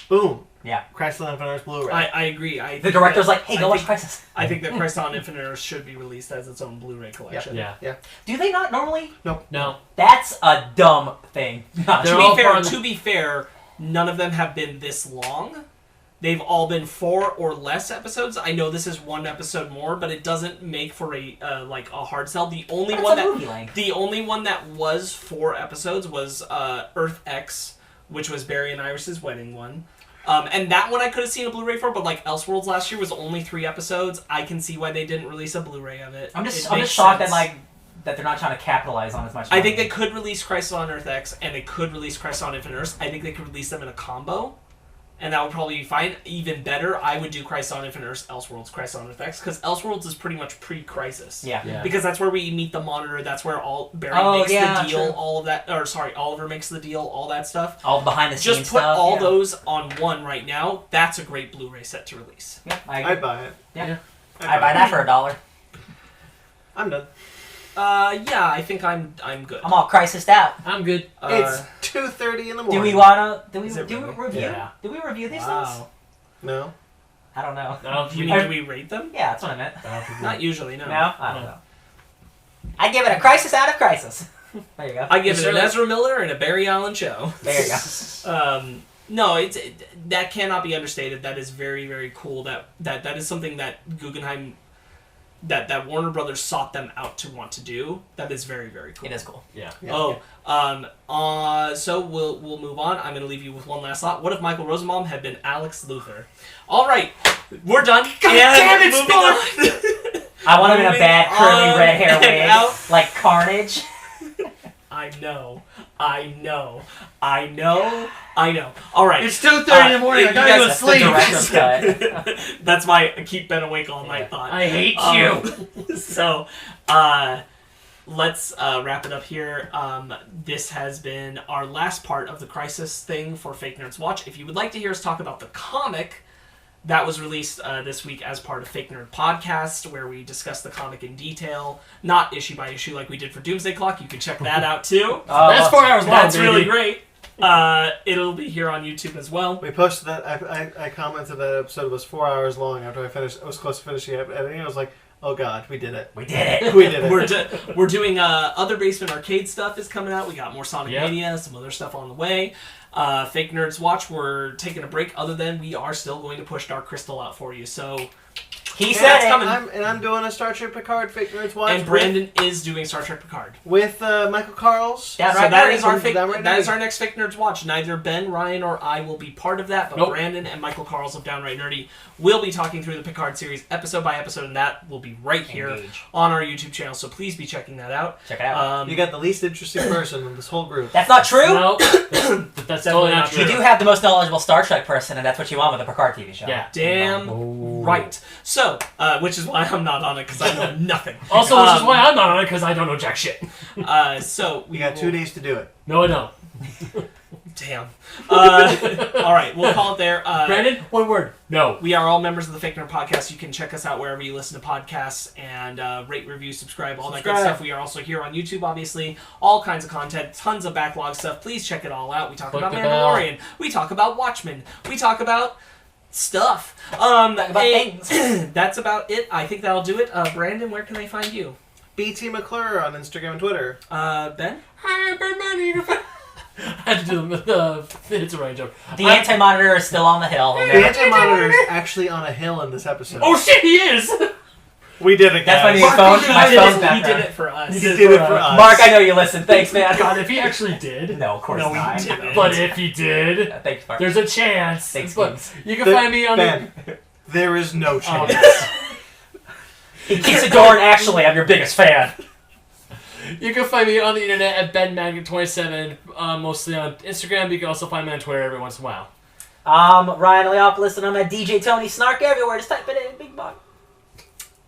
boom. Yeah. Crisis on Infinite Earths Blu-ray. I agree. The director's like, hey, go watch Crisis. I think that Crisis on Infinite Earths should be released as its own Blu-ray collection. Yeah. Do they not normally? No. That's a dumb thing. To be fair, none of them have been this long. They've all been 4 or less episodes. I know this is 1 episode more, but it doesn't make for a hard sell. The only one that was 4 episodes was Earth X, which was Barry and Iris's wedding one. And that one I could have seen a Blu-ray for, but like Elseworlds last year was only 3 episodes. I can see why they didn't release a Blu-ray of it. I'm just shocked that they're not trying to capitalize on as much. I think they could release Crisis on Earth X and they could release Crisis on Infinite Earths. I think they could release them in a combo, and that would probably be fine. Even better, I would do Crisis on Infinite Earths, Elseworlds, Crisis on Earth X, because Elseworlds is pretty much pre-Crisis. Yeah. Because that's where we meet the Monitor. That's where Barry makes the deal. True. All of that, Oliver makes the deal. All that stuff. All behind the scenes Just put stuff, all those on one right now. That's a great Blu-ray set to release. Yeah, I'd buy it. Yeah. I'd buy that for $1. I'm done. I think I'm good. I'm all crisised out. I'm good. It's 2:30 in the morning. Do we wanna Is it really? review? Yeah. Do we review these things? Wow. No. I don't know. Do we rate them? Yeah, that's what I meant. Not usually, no. No? I don't know. I give it a crisis out of crisis. There you go. I give it an Ezra Miller and a Barry Allen show. There you go. No, that cannot be understated. That is very, very cool. That is something that Guggenheim, that Warner Brothers sought them out to want to do. That is very, very cool. It is cool. Yeah. So we'll move on. I'm going to leave you with one last thought. What if Michael Rosenbaum had been Alex Luthor? All right, we're done. God damn it, Spiller! I want him in a bad curly red hair wig, like Carnage. I know. All right. It's 2:30 in the morning. I gotta go to sleep. Director's cut. That's my keep Ben awake all night thought. I hate you. So, let's wrap it up here. This has been our last part of the Crisis thing for Fake Nerds Watch. If you would like to hear us talk about the comic that was released this week as part of Fake Nerd Podcast, where we discuss the comic in detail, not issue by issue like we did for Doomsday Clock, you can check that out too. That's 4 hours long. That's really great. It'll be here on YouTube as well. We posted that. I commented that episode was 4 hours long after I finished. I was close to finishing it, and I was like, "Oh God, we did it! We did it! We did it!" We're doing other Basement Arcade stuff is coming out. We got more Sonic Mania, some other stuff on the way. Fake Nerds Watch, we're taking a break. Other than we are still going to push Dark Crystal out for you. So he said it. I'm doing a Star Trek Picard Fake Nerds Watch. And Brandon is doing Star Trek Picard with Michael Carls. That is our next Fake Nerds Watch. Neither Ben, Ryan, or I will be part of that, but Brandon and Michael Carls of Downright Nerdy will be talking through the Picard series episode by episode, and that will be right here on our YouTube channel. So please be checking that out. Check it out. You got the least interesting person in this whole group. That's not true. No, that's totally not true. You do have the most knowledgeable Star Trek person, and that's what you want with the Picard TV show. Yeah. Damn right. So, which is why I'm not on it, because I know nothing. Also, which is why I'm not on it, because I don't know jack shit. So we got 2 days to do it. No, I don't. Damn. All right, we'll call it there. Brandon, one word. No. We are all members of the Fake Nerd Podcast. You can check us out wherever you listen to podcasts and rate, review, subscribe, all that good stuff. We are also here on YouTube, obviously. All kinds of content, tons of backlog stuff. Please check it all out. We talk about Mandalorian. We talk about Watchmen. We talk about stuff. Things. That's about it. I think that'll do it. Brandon, where can they find you? BT McClure on Instagram and Twitter. Ben? Hi, Ben. I had to do the It's a Right joke. The Anti-Monitor is still on the hill. The Anti-Monitor is actually on a hill in this episode. Oh shit, he is! We did it, guys. That's my phone's He did it for us. He did it for us. Mark, I know you listen. Thanks, man. God, if he actually did. No, of course not. he didn't. But if he did, Thanks, Mark. there's a chance. Thanks, But Kings. you can find me on Ben, there is no chance. He keeps adoring, actually, I'm your biggest fan. You can find me on the internet at BenMagnet27, mostly on Instagram, but you can also find me on Twitter every once in a while. Ryan Leopolis, and I'm at DJ Tony Snark everywhere. Just type it in, big bug.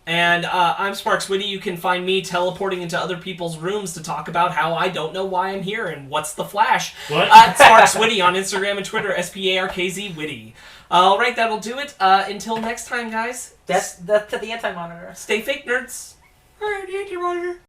And I'm Sparkz Witty. You can find me teleporting into other people's rooms to talk about how I don't know why I'm here and what's the Flash. What? Sparkz Witty on Instagram and Twitter, SPARKZ Witty. All right, that'll do it. Until next time, guys. That's to the anti-monitor. Stay fake nerds. Alright, Anti-Monitor.